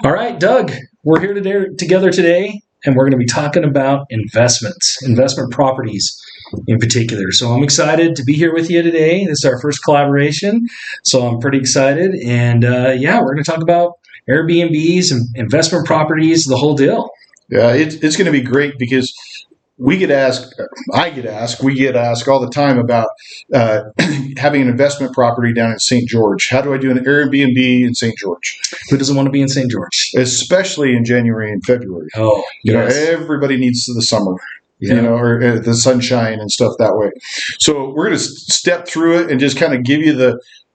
All right, Doug, we're here together today, and we're going to be talking about investments, investment properties in particular. So I'm excited to be here with you today. This is our first collaboration, so I'm pretty excited. And we're going to talk about Airbnbs and investment properties, the whole deal. Yeah, it's going to be great because we get asked all the time about having an investment property down in St. George. How do I do an Airbnb in St. George? Who doesn't want to be in St. George? Especially in January and February. Oh, yes. Everybody needs the summer. Yeah. Or the sunshine and stuff that way. So we're going to step through it and just kind of give you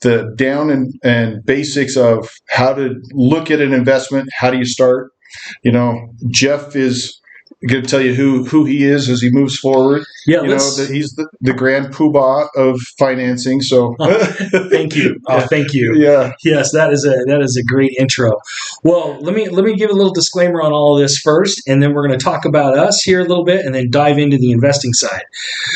the down and basics of how to look at an investment. How do you start? Jeff is going to tell you who he is as he moves forward. Yeah, that he's the grand poobah of financing. So thank you. Thank you. Yeah. Yes, that is a great intro. Well, let me give a little disclaimer on all of this first, and then we're going to talk about us here a little bit, and then dive into the investing side.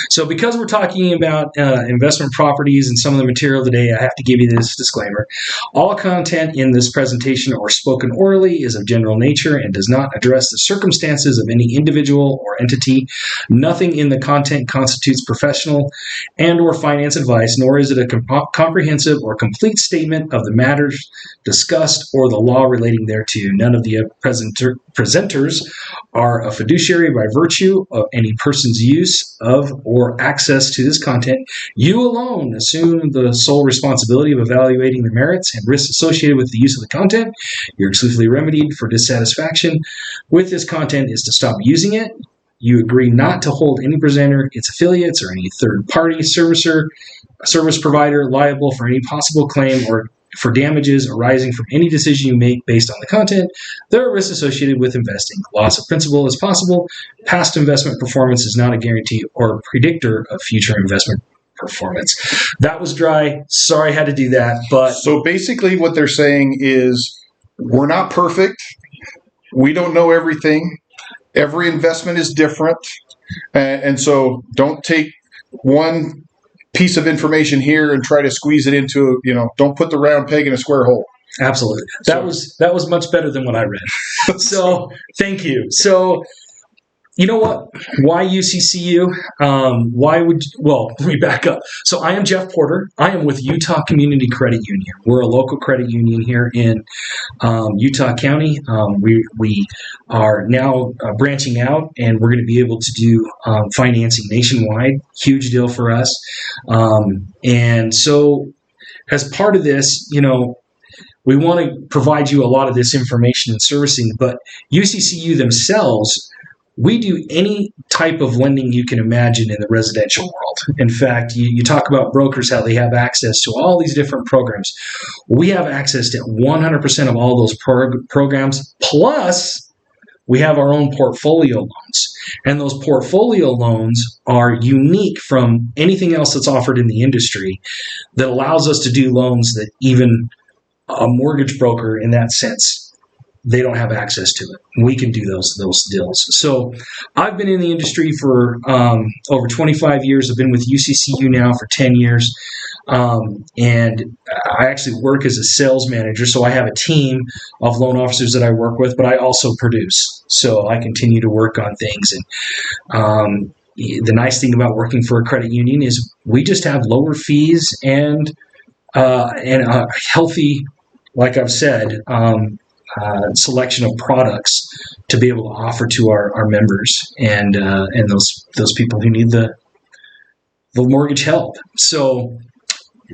So, because we're talking about investment properties and some of the material today, I have to give you this disclaimer. All content in this presentation or spoken orally is of general nature and does not address the circumstances of any individual or entity. Nothing in the content constitutes professional and or finance advice, nor is it a comprehensive or complete statement of the matters discussed or the law relating thereto. None of the presenters are a fiduciary by virtue of any person's use of or access to this content. You alone assume the sole responsibility of evaluating the merits and risks associated with the use of the content. Your exclusively remedied for dissatisfaction with this content is to stop using it. You agree not to hold any presenter, its affiliates, or any third-party service provider liable for any possible claim or for damages arising from any decision you make based on the content. There are risks associated with investing. Loss of principal is possible. Past investment performance is not a guarantee or predictor of future investment performance. That was dry. Sorry I had to do that. But so basically what they're saying is we're not perfect. We don't know everything. Every investment is different. And so don't take one piece of information here and try to squeeze it into, don't put the round peg in a square hole. Absolutely. That was much better than what I read. So thank you. So you know what? Why UCCU? Let me back up. So I am Jeff Porter. I am with Utah Community Credit Union. We're a local credit union here in Utah County. We are now branching out, and we're going to be able to do financing nationwide. Huge deal for us. And so as part of this, we want to provide you a lot of this information and servicing, but UCCU themselves, we do any type of lending you can imagine in the residential world. In fact, you talk about brokers, how they have access to all these different programs. We have access to 100% of all those programs, plus we have our own portfolio loans. And those portfolio loans are unique from anything else that's offered in the industry that allows us to do loans that even a mortgage broker in that sense, they don't have access to it. We can do those deals. So I've been in the industry for over 25 years. I've been with UCCU now for 10 years. And I actually work as a sales manager. So I have a team of loan officers that I work with, but I also produce. So I continue to work on things. And the nice thing about working for a credit union is we just have lower fees and a healthy, like I've said, selection of products to be able to offer to our members and those people who need the mortgage help. So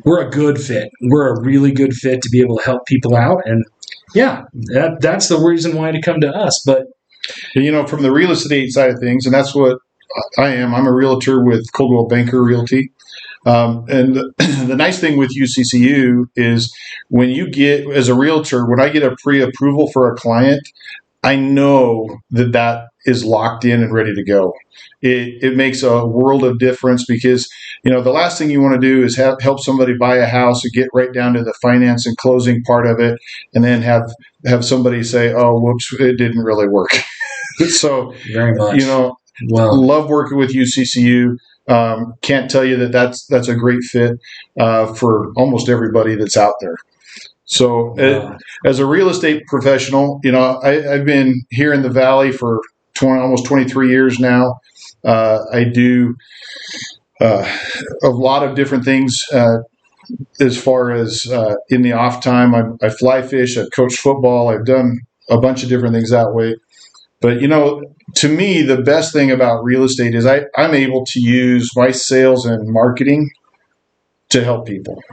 we're a good fit. We're a really good fit to be able to help people out. And yeah, that's the reason why to come to us. But from the real estate side of things, and that's what I am. I'm a realtor with Coldwell Banker Realty. And the nice thing with UCCU is when you get, as a realtor, when I get a pre-approval for a client, I know that is locked in and ready to go. It makes a world of difference because, the last thing you want to do is help somebody buy a house and get right down to the finance and closing part of it and then have somebody say, oh, whoops, it didn't really work. So, very much. Love working with UCCU. Can't tell you that's a great fit for almost everybody that's out there. So Wow. as a real estate professional, I've been here in the Valley for almost 23 years now. I do a lot of different things as far as in the off time. I fly fish, I've coached football, I've done a bunch of different things that way. But, to me, the best thing about real estate is I'm able to use my sales and marketing to help people.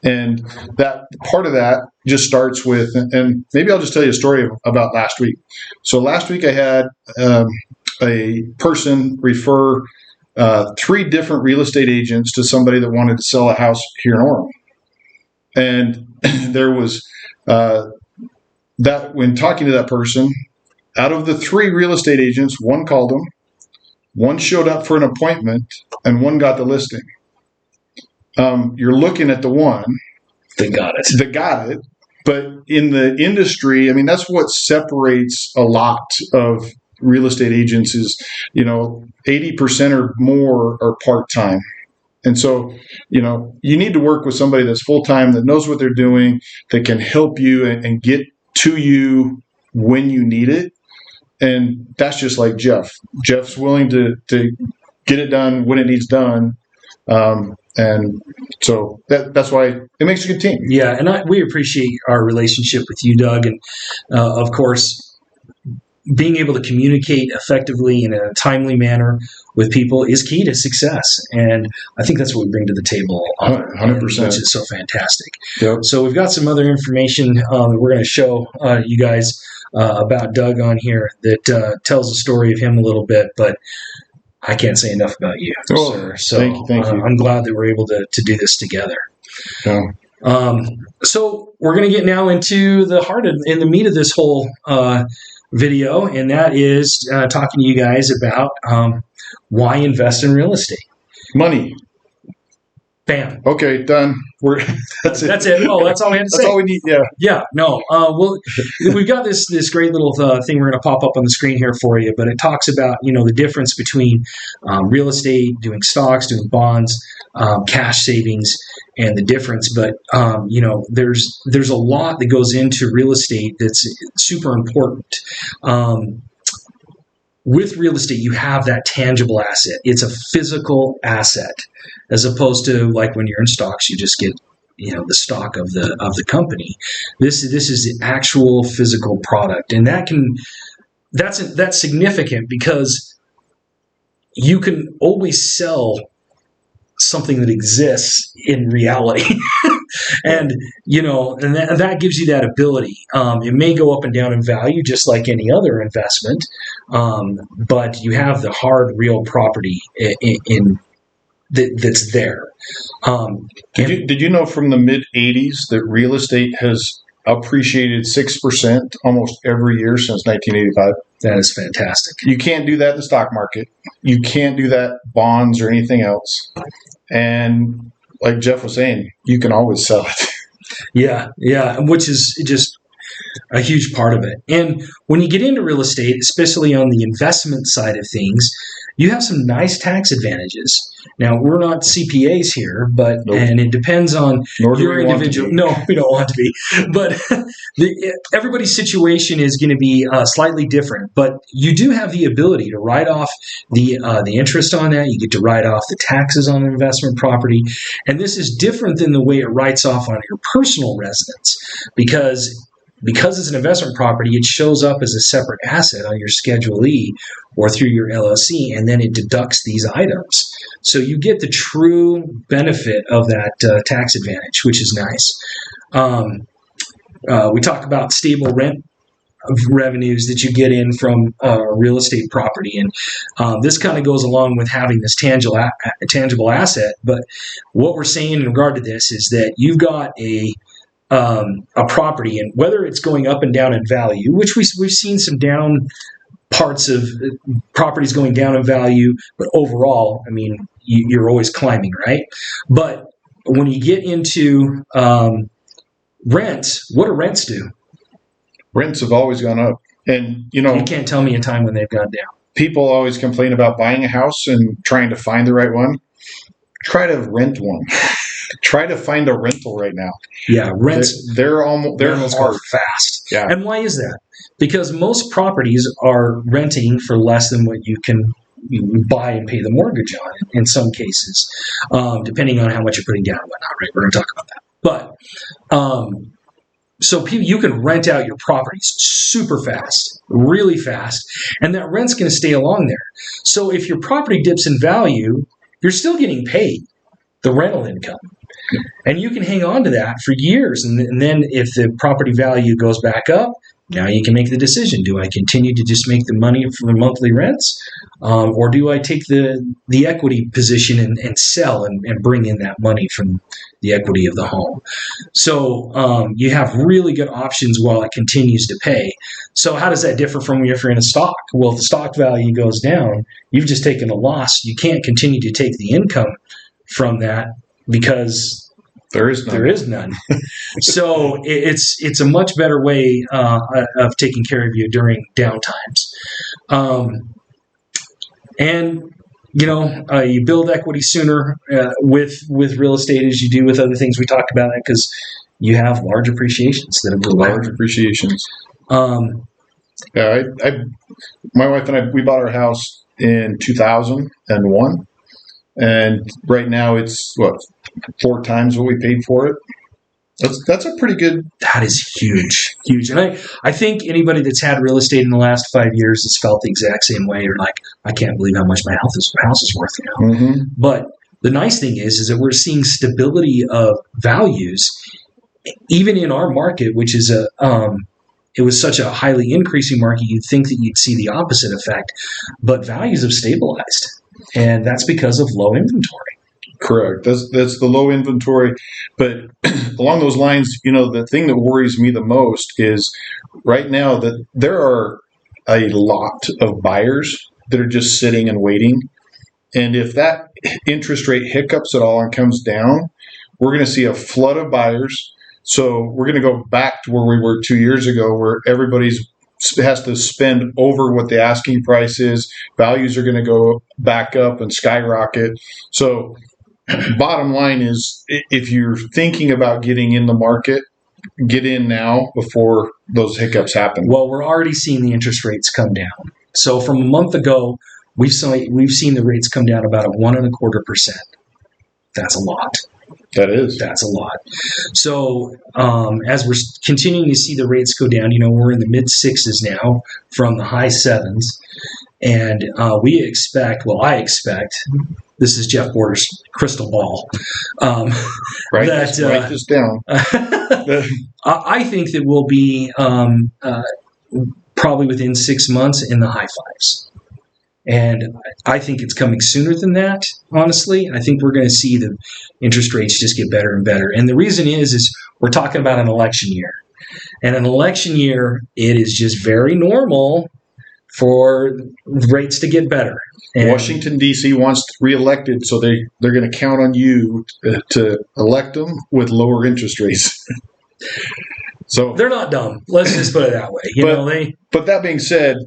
And that part of that just starts with, and maybe I'll just tell you a story about last week. So last week I had a person refer 3 different real estate agents to somebody that wanted to sell a house here in Orem. And there was that when talking to that person, out of the 3 real estate agents, one called them, one showed up for an appointment, and one got the listing. You're looking at the one They got it. But in the industry, I mean, that's what separates a lot of real estate agents is, 80% or more are part-time. And so, you need to work with somebody that's full-time, that knows what they're doing, that can help you and get to you when you need it. And that's just like Jeff. Jeff's willing to get it done when it needs done. And so that's why it makes a good team. Yeah, and we appreciate our relationship with you, Doug. And, of course, being able to communicate effectively in a timely manner with people is key to success. And I think that's what we bring to the table, 100%. Which is so fantastic. Yep. So we've got some other information that we're going to show you guys about Doug on here that tells the story of him a little bit, but I can't say enough about you, sir. So thank you. I'm glad that we're able to do this together. Yeah. So we're going to get now into the heart and the meat of this whole video, and that is talking to you guys about why invest in real estate. Money. Bam. Okay, done. That's it. That's it. Oh, that's all we have to say. That's all we need. Yeah. Yeah. No. Well, we've got this great little thing we're going to pop up on the screen here for you, but it talks about the difference between real estate, doing stocks, doing bonds, cash savings, and the difference. But there's a lot that goes into real estate that's super important. With real estate, you have that tangible asset. It's a physical asset, as opposed to like when you're in stocks, you just get the stock of the company. This is the actual physical product, and that's significant because you can always sell something that exists in reality. And that gives you that ability. It may go up and down in value just like any other investment, but you have the hard, real property that's there. Did you know from the mid 80s that real estate has appreciated 6% almost every year since 1985? That is fantastic. You can't do that in the stock market. You can't do that bonds or anything else. And like Jeff was saying, you can always sell it. Yeah, which is just a huge part of it. And when you get into real estate, especially on the investment side of things, you have some nice tax advantages. Now, we're not CPAs here, but Nope. And it depends on your individual. No, we don't want to be. But everybody's situation is going to be slightly different. But you do have the ability to write off the interest on that. You get to write off the taxes on an investment property. And this is different than the way it writes off on your personal residence, because it's an investment property, it shows up as a separate asset on your Schedule E or through your LLC, and then it deducts these items. So you get the true benefit of that tax advantage, which is nice. We talk about stable rent revenues that you get in from real estate property, and this kind of goes along with having this tangible asset. But what we're saying in regard to this is that you've got a property, and whether it's going up and down in value, which we've seen some down parts of properties going down in value, but overall, I mean, you're always climbing, right? But when you get into rents, what do rents do? Rents have always gone up. And, you can't tell me a time when they've gone down. People always complain about buying a house and trying to find the right one. Try to rent one. try to find a rental right now. Yeah, rents. They're Rentals go hard. fast. Yeah. And why is that? Because most properties are renting for less than what you can buy and pay the mortgage on in some cases, depending on how much you're putting down and whatnot, right? We're going to talk about that. But so you can rent out your properties super fast, really fast, and that rent's going to stay along there. So if your property dips in value, you're still getting paid the rental income. And you can hang on to that for years. And then if the property value goes back up, now you can make the decision. Do I continue to just make the money for the monthly rents? Or do I take the equity position and sell and bring in that money from the equity of the home? So you have really good options while it continues to pay. So how does that differ from if you're in a stock? Well, if the stock value goes down, you've just taken a loss. You can't continue to take the income from that because there is none. So it's a much better way of taking care of you during downtimes. And you build equity sooner with real estate as you do with other things. We talked about that because you have large appreciations that have large appreciations. Yeah, my wife and I, we bought our house in 2001, and right now it's 4 times what we paid for it. That's a pretty good. That is huge. And I think anybody that's had real estate in the last 5 years has felt the exact same way. Or like, I can't believe how much my house is worth now. Mm-hmm. But the nice thing is that we're seeing stability of values, even in our market, which is it was such a highly increasing market. You'd think that you'd see the opposite effect, but values have stabilized, and that's because of low inventory. Correct. That's the low inventory. But along those lines, the thing that worries me the most is right now that there are a lot of buyers that are just sitting and waiting. And if that interest rate hiccups at all and comes down, we're going to see a flood of buyers. So we're going to go back to where we were 2 years ago, where everybody's has to spend over what the asking price is. Values are going to go back up and skyrocket. So bottom line is, if you're thinking about getting in the market, get in now before those hiccups happen. Well, we're already seeing the interest rates come down. So from a month ago, we've seen the rates come down about 1.25%. That's a lot. That's a lot. So as we're continuing to see the rates go down, we're in the mid 6s now from the high 7s. And I expect, this is Jeff Borders' crystal ball. Write this down. I think that we'll be probably within 6 months in the high 5s. And I think it's coming sooner than that, honestly. I think we're going to see the interest rates just get better and better. And the reason is we're talking about an election year. And an election year, it is just very normal for rates to get better. And Washington, D.C. wants reelected, so they're going to count on you to elect them with lower interest rates. So they're not dumb. Let's just put it that way. But that being said,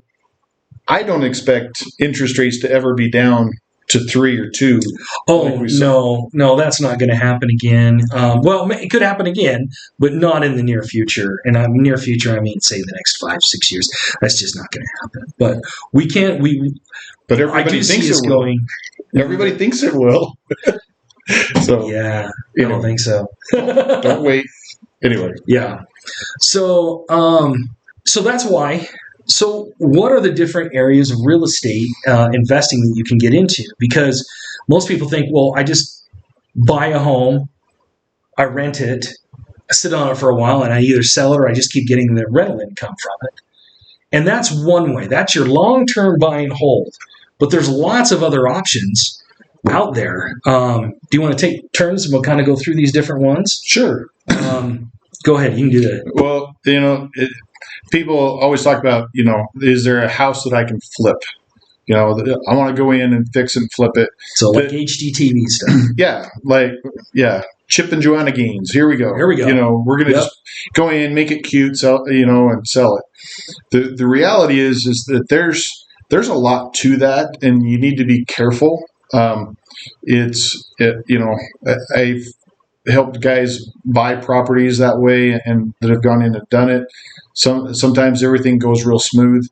I don't expect interest rates to ever be down to 3 or 2. Oh, no, that's not going to happen again. Well, it could happen again, but not in the near future. And near future, I mean, say the next 5-6 years. That's just not going to happen. But we can't. But everybody thinks it will. Everybody thinks it will. So yeah, I don't think so. Don't wait. Anyway. Yeah. So that's why. So what are the different areas of real estate investing that you can get into? Because most people think, well, I just buy a home, I rent it, I sit on it for a while, and I either sell it or I just keep getting the rental income from it. And that's one way. That's your long-term buy and hold. But there's lots of other options out there. Do you want to take turns and we'll kind of go through these different ones? Sure. Go ahead. You can do that. Well, people always talk about, is there a house that I can flip? I want to go in and fix and flip it. So like HGTV stuff. Yeah. Chip and Joanna Gaines. Here we go. We're going to just go in, make it cute, sell, and sell it. The reality is that there's a lot to that, and you need to be careful. helped guys buy properties that way and that have gone in and done it. Sometimes everything goes real smooth,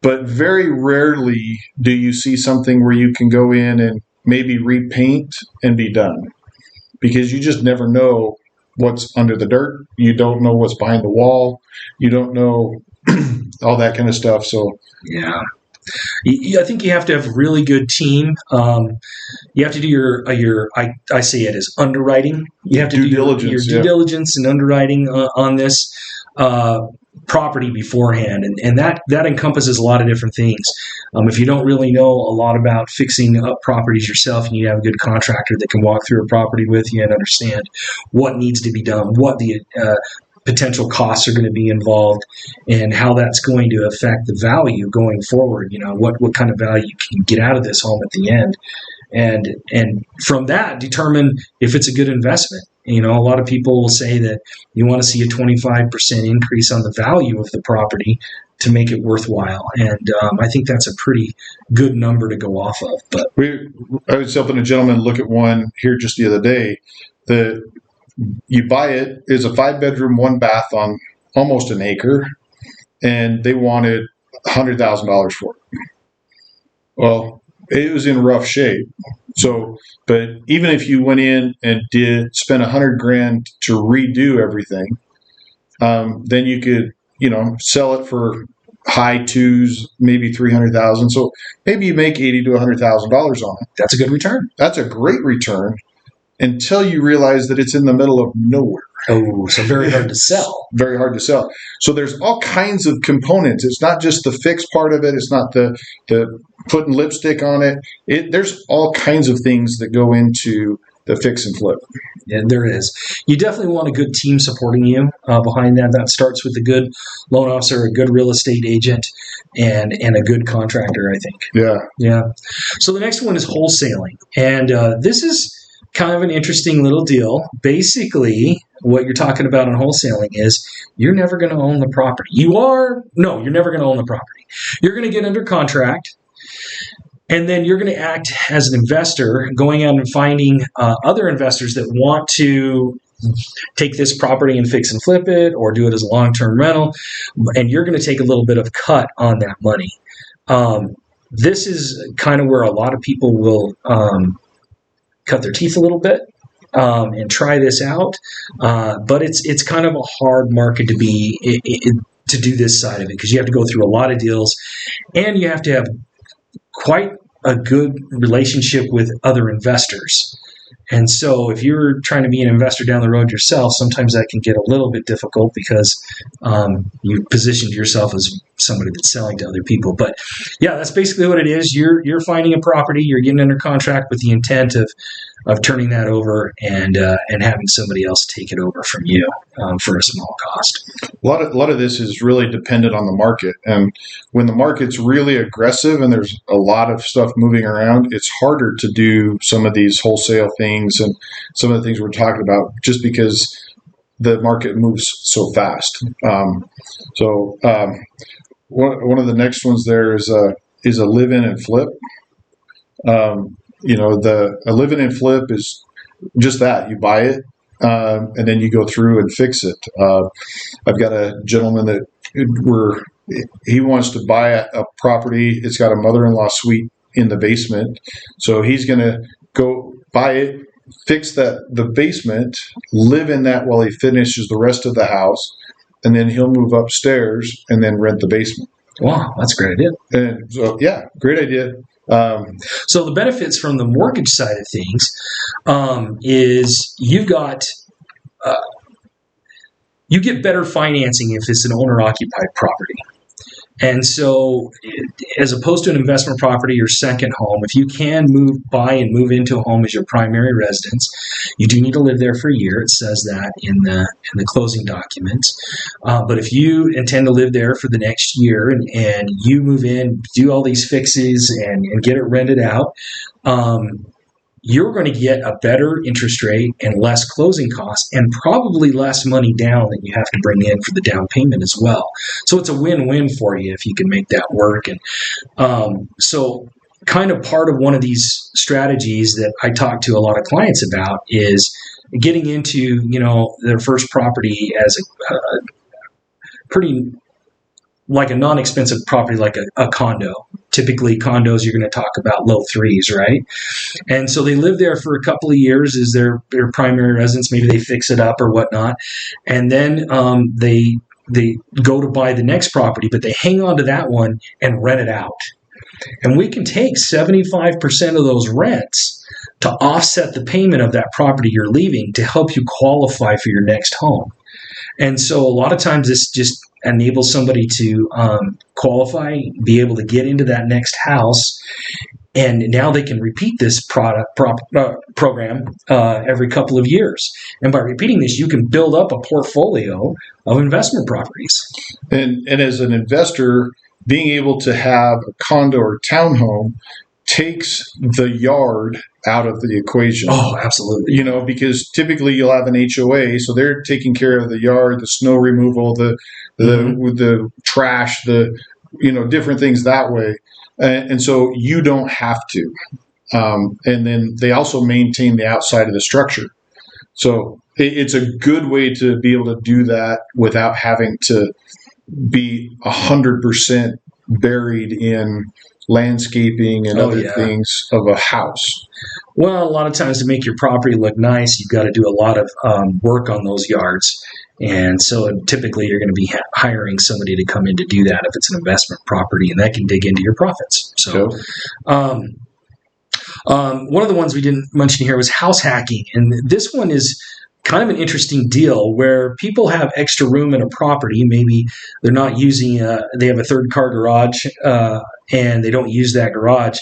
but very rarely do you see something where you can go in and maybe repaint and be done, because you just never know what's under the dirt. You don't know what's behind the wall. You don't know all that kind of stuff. So yeah. I think you have to have a really good team. You have to do your I say it as underwriting. You have to do your due diligence and underwriting on this property beforehand, and that encompasses a lot of different things. If you don't really know a lot about fixing up properties yourself, and you have a good contractor that can walk through a property with you and understand what needs to be done, what the potential costs are going to be involved, and how that's going to affect the value going forward. What kind of value you can get out of this home at the end, and from that determine if it's a good investment. A lot of people will say that you want to see a 25% increase on the value of the property to make it worthwhile, and I think that's a pretty good number to go off of. But I was helping a gentleman look at one here just the other day. You buy it, it's a 5-bedroom, 1-bath on almost an acre, and they wanted $100,000 for it. Well, it was in rough shape. So, but even if you went in and spend $100,000 to redo everything, then you could, sell it for high twos, maybe $300,000. So maybe you make $80,000 to $100,000 on it. That's a good return. That's a great return, until you realize that it's in the middle of nowhere. Oh, so very hard to sell. Very hard to sell. So there's all kinds of components. It's not just the fixed part of it. It's not the putting lipstick on it. There's all kinds of things that go into the fix and flip. Yeah, there is. You definitely want a good team supporting you behind that. That starts with a good loan officer, a good real estate agent, and a good contractor, I think. Yeah. So the next one is wholesaling. And this is kind of an interesting little deal. Basically, what you're talking about in wholesaling is you're never going to own the property. You're never going to own the property. You're going to get under contract, and then you're going to act as an investor, going out and finding other investors that want to take this property and fix and flip it, or do it as a long-term rental, and you're going to take a little bit of cut on that money. This is kind of where a lot of people will cut their teeth a little bit and try this out, but it's kind of a hard market to be to do this side of it, because you have to go through a lot of deals, and you have to have quite a good relationship with other investors. And so if you're trying to be an investor down the road yourself, sometimes that can get a little bit difficult, because you've positioned yourself as somebody that's selling to other people. But yeah, that's basically what it is. You're finding a property, you're getting under contract with the intent of turning that over and having somebody else take it over from you for a small cost. A lot of this is really dependent on the market, and when the market's really aggressive and there's a lot of stuff moving around, it's harder to do some of these wholesale things and some of the things we're talking about, just because the market moves so fast. One of the next ones there is a live-in and flip. A live-in and flip is just that. You buy it, and then you go through and fix it. I've got a gentleman that he wants to buy a property. It's got a mother-in-law suite in the basement, so he's going to go buy it, fix the basement, live in that while he finishes the rest of the house, and then he'll move upstairs and then rent the basement. Wow, that's a great idea. And so, yeah, great idea. So the benefits from the mortgage side of things is you get better financing if it's an owner-occupied property. And so as opposed to an investment property or second home, if you can buy and move into a home as your primary residence, you do need to live there for a year. It says that in the closing documents. But if you intend to live there for the next year and you move in, do all these fixes and get it rented out, you're going to get a better interest rate and less closing costs, and probably less money down that you have to bring in for the down payment as well. So it's a win-win for you if you can make that work. And so kind of part of one of these strategies that I talk to a lot of clients about is getting into, their first property as a pretty, like a non-expensive property, like a condo. Typically condos, you're going to talk about low threes, right? And so they live there for a couple of years as their primary residence. Maybe they fix it up or whatnot. And then they go to buy the next property, but they hang on to that one and rent it out. And we can take 75% of those rents to offset the payment of that property you're leaving to help you qualify for your next home. And so a lot of times this just enables somebody to qualify, be able to get into that next house, and now they can repeat this program every couple of years. And by repeating this, you can build up a portfolio of investment properties. And as an investor, being able to have a condo or townhome takes the yard out of the equation. Oh, absolutely. Because typically you'll have an HOA, so they're taking care of the yard, the snow removal, the trash, different things that way. And so you don't have to. And then they also maintain the outside of the structure. So it's a good way to be able to do that without having to be 100% buried in landscaping and other things of a house. Well, a lot of times to make your property look nice, you've got to do a lot of work on those yards. And so typically you're going to be hiring somebody to come in to do that if it's an investment property, and that can dig into your profits. So one of the ones we didn't mention here was house hacking. And this one is kind of an interesting deal where people have extra room in a property. Maybe they're not using, they have a third car garage and they don't use that garage,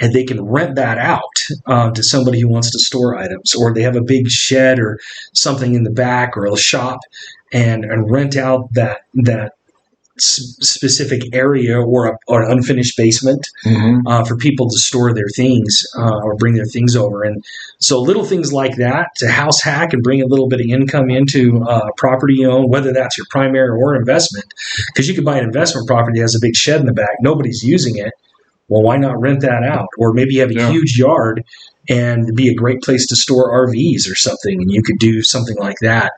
and they can rent that out to somebody who wants to store items, or they have a big shed or something in the back or a shop and rent out that specific area or an unfinished basement for people to store their things or bring their things over. And so little things like that to house hack and bring a little bit of income into property you own, whether that's your primary or investment, because you could buy an investment property that has a big shed in the back. Nobody's using it. Well, why not rent that out? Or maybe you have a huge yard and it'd be a great place to store RVs or something, and you could do something like that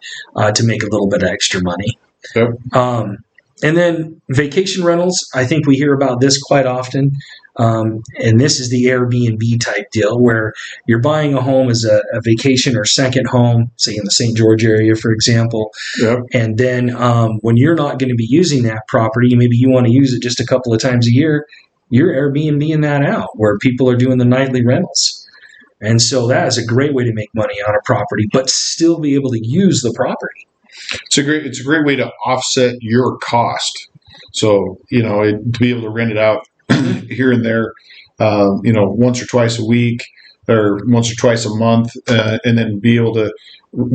to make a little bit of extra money. Yep. And then vacation rentals, I think we hear about this quite often. And this is the Airbnb type deal where you're buying a home as a vacation or second home, say in the St. George area, for example. Yep. And then when you're not going to be using that property, maybe you want to use it just a couple of times a year, you're Airbnb-ing that out where people are doing the nightly rentals. And so that is a great way to make money on a property, but still be able to use the property. It's a great way to offset your cost. So, to be able to rent it out here and there, once or twice a week or once or twice a month, and then be able to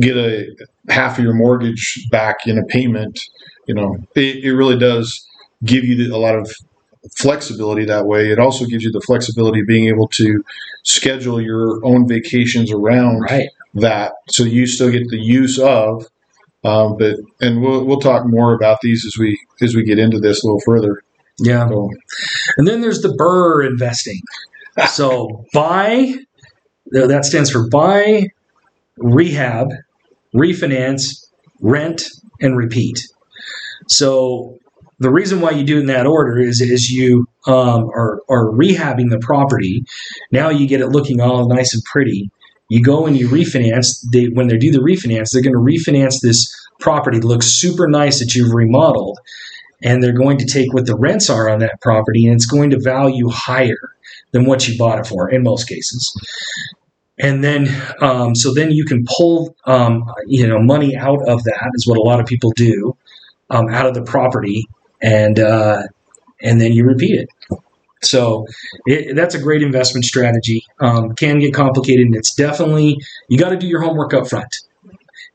get a half of your mortgage back in a payment. It really does give you a lot of flexibility that way. It also gives you the flexibility of being able to schedule your own vacations around that, so you still get the use of. And we'll talk more about these as we get into this a little further. Yeah. So. And then there's the BRRRR investing. So that stands for buy, rehab, refinance, rent, and repeat. So the reason why you do it in that order is you are rehabbing the property. Now you get it looking all nice and pretty. You go and you refinance. When they do the refinance, they're going to refinance this property that looks super nice that you've remodeled, and they're going to take what the rents are on that property, and it's going to value higher than what you bought it for in most cases. And then, so then you can pull, money out of that is what a lot of people do, out of the property, and then you repeat it. So that's a great investment strategy. Can get complicated, and it's definitely, you got to do your homework up front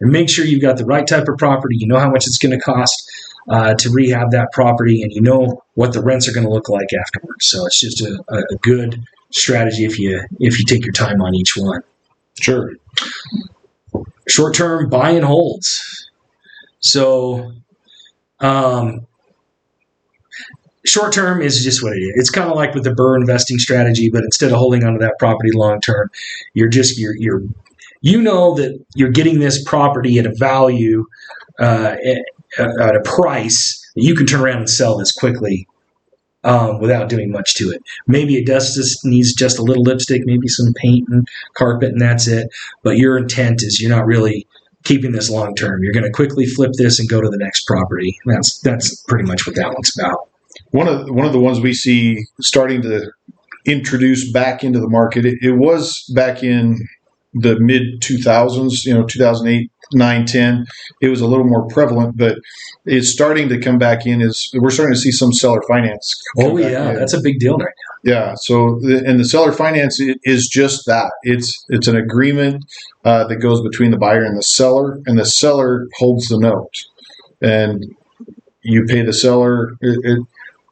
and make sure you've got the right type of property. You know how much it's going to cost to rehab that property, and you know what the rents are going to look like afterwards. So it's just a good strategy if you take your time on each one. Sure. Short-term buy and holds. So short-term is just what it is. It's kind of like with the BRRRR investing strategy, but instead of holding onto that property long-term, you you know that you're getting this property at a value, at a price that you can turn around and sell this quickly without doing much to it. Maybe it just needs just a little lipstick, maybe some paint and carpet, and that's it. But your intent is you're not really keeping this long term. You're going to quickly flip this and go to the next property. That's pretty much what that one's about. One of the ones we see starting to introduce back into the market, it was back in the mid 2000s, 2008, 9, 10. It was a little more prevalent, but it's starting to come back in. We're starting to see some seller finance. Oh yeah, that's a big deal right now. Yeah. So, and the seller finance is just that. It's an agreement that goes between the buyer and the seller holds the note, and you pay the seller.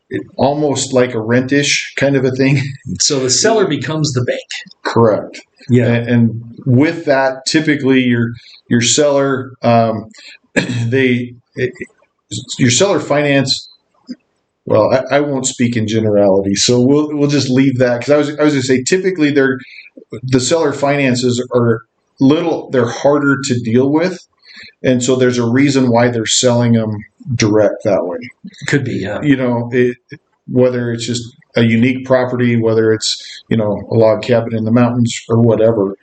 It almost like a rent-ish kind of a thing. So the seller becomes the bank. Correct. Yeah. And with that, typically your seller, your seller finance. Well, I won't speak in generality, so we'll just leave that, because I was going to say typically the seller finances are they're harder to deal with, and so there's a reason why they're selling them direct that way. Could be, yeah. Whether it's just a unique property, whether it's a log cabin in the mountains or whatever,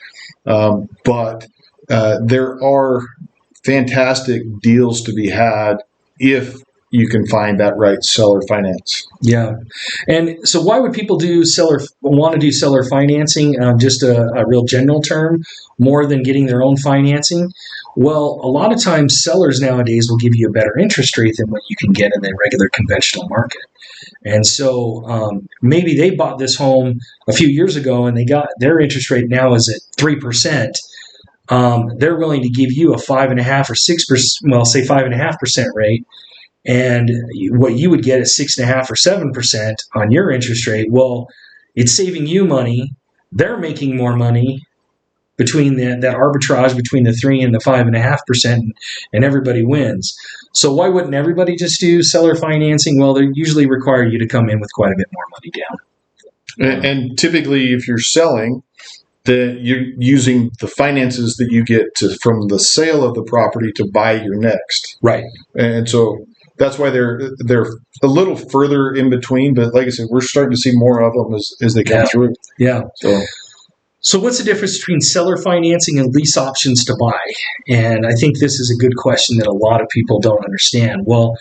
but there are fantastic deals to be had if you can find that right seller finance. Yeah. And so why would people want to do seller financing? Just a real general term, more than getting their own financing? Well, a lot of times sellers nowadays will give you a better interest rate than what you can get in the regular conventional market. And so maybe they bought this home a few years ago and they got their interest rate now is at 3%. They're willing to give you a 5.5% or 6%, well, say 5.5% rate. And what you would get is 6.5% or 7% on your interest rate. Well, it's saving you money. They're making more money between that arbitrage between the 3 and the 5.5%, and everybody wins. So why wouldn't everybody just do seller financing? Well, they usually require you to come in with quite a bit more money down. And typically, if you're selling, you're using the finances that you get from the sale of the property to buy your next. Right. And so that's why they're a little further in between. But like I said, we're starting to see more of them as they come through. Yeah. So what's the difference between seller financing and lease options to buy? And I think this is a good question that a lot of people don't understand. Well,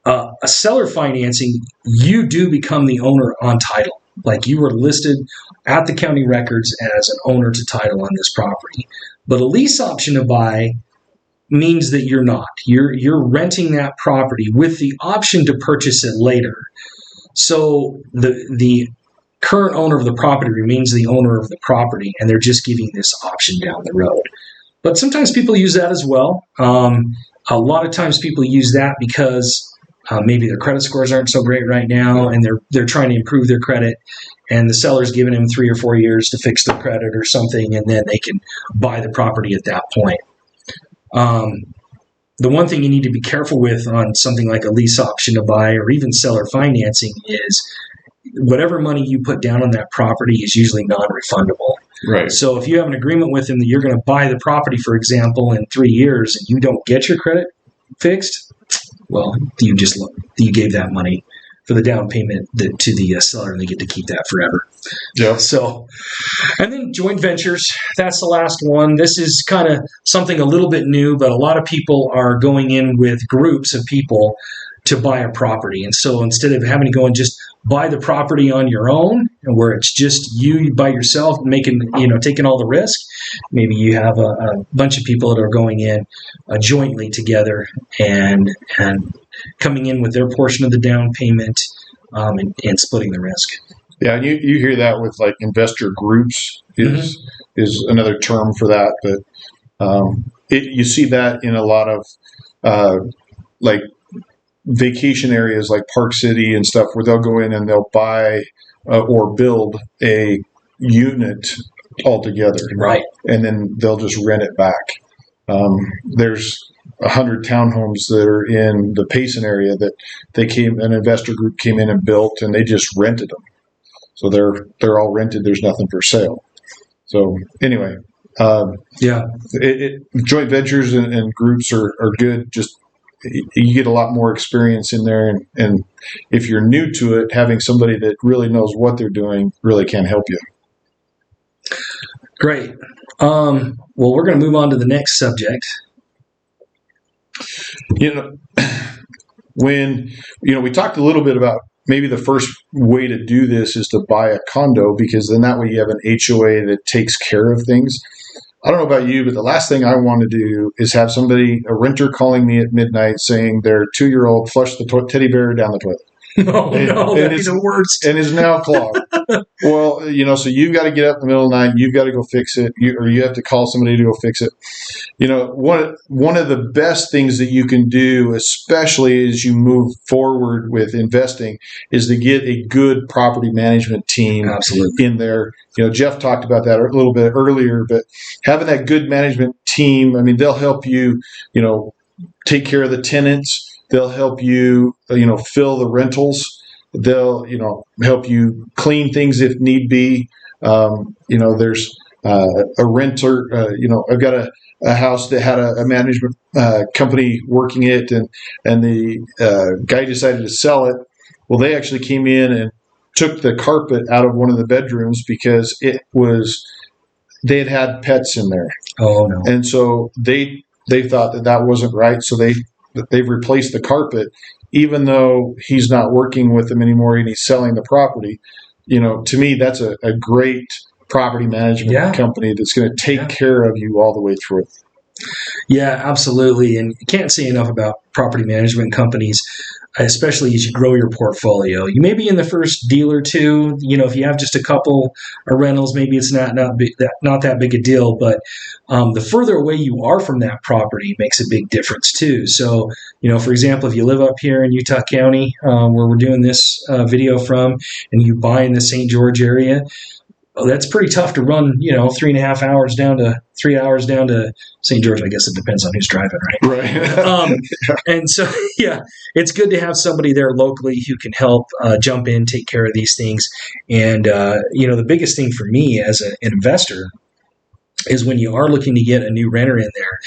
a seller financing, you do become the owner on title. Like you were listed at the county records as an owner to title on this property. But a lease option to buy means that you're not. You're renting that property with the option to purchase it later. So the current owner of the property remains the owner of the property, and they're just giving this option down the road. But sometimes people use that as well. A lot of times people use that because maybe their credit scores aren't so great right now, and they're trying to improve their credit, and the seller's giving them 3 or 4 years to fix their credit or something, and then they can buy the property at that point. The one thing you need to be careful with on something like a lease option to buy or even seller financing is whatever money you put down on that property is usually non-refundable. Right. So if you have an agreement with them that you're going to buy the property, for example, in 3 years and you don't get your credit fixed, well, you gave that money for the down payment to the seller, and they get to keep that forever. Yeah. So, and then joint ventures, that's the last one. This is kind of something a little bit new, but a lot of people are going in with groups of people to buy a property. And so instead of having to go and just buy the property on your own, where it's just you by yourself taking all the risk, maybe you have a bunch of people that are going in jointly together and coming in with their portion of the down payment and splitting the risk. Yeah, and you hear that with like investor groups is another term for that, but you see that in a lot of like vacation areas like Park City and stuff, where they'll go in and they'll buy or build a unit altogether, right? And then they'll just rent it back. There's 100 townhomes that are in the Payson area that an investor group came in and built, and they just rented them. So they're all rented. There's nothing for sale. So anyway, Yeah. Joint ventures and groups are good. Just you get a lot more experience in there, and if you're new to it, having somebody that really knows what they're doing really can help you. Great. Well, we're going to move on to the next subject. When we talked a little bit about maybe the first way to do this is to buy a condo, because then that way you have an HOA that takes care of things. I don't know about you, but the last thing I want to do is have a renter calling me at midnight saying their 2-year-old flushed the teddy bear down the toilet. That'd be the worst. And is now clogged. Well, so you've got to get up in the middle of the night, you've got to go fix it, or you have to call somebody to go fix it. One of the best things that you can do, especially as you move forward with investing, is to get a good property management team in there. Jeff talked about that a little bit earlier, but having that good management team, they'll help you, take care of the tenants. They'll help you, fill the rentals. They'll, help you clean things if need be. There's a renter. I've got a house that had a management company working it, and the guy decided to sell it. Well, they actually came in and took the carpet out of one of the bedrooms because they had pets in there. Oh no! And so they thought that wasn't right. So they've replaced the carpet, even though he's not working with them anymore and he's selling the property. To me, that's a great property management company that's going to take care of you all the way through. Yeah, absolutely. And you can't say enough about property management companies, especially as you grow your portfolio. You may be in the first deal or two. If you have just a couple of rentals, maybe it's not that big a deal. But the further away you are from that property makes a big difference too. So, for example, if you live up here in Utah County, where we're doing this video from, and you buy in the St. George area, that's pretty tough to run, 3.5 hours down to 3 hours down to St. George. I guess it depends on who's driving, right? Right. And so, it's good to have somebody there locally who can help jump in, take care of these things. And, the biggest thing for me as an investor is when you are looking to get a new renter in there,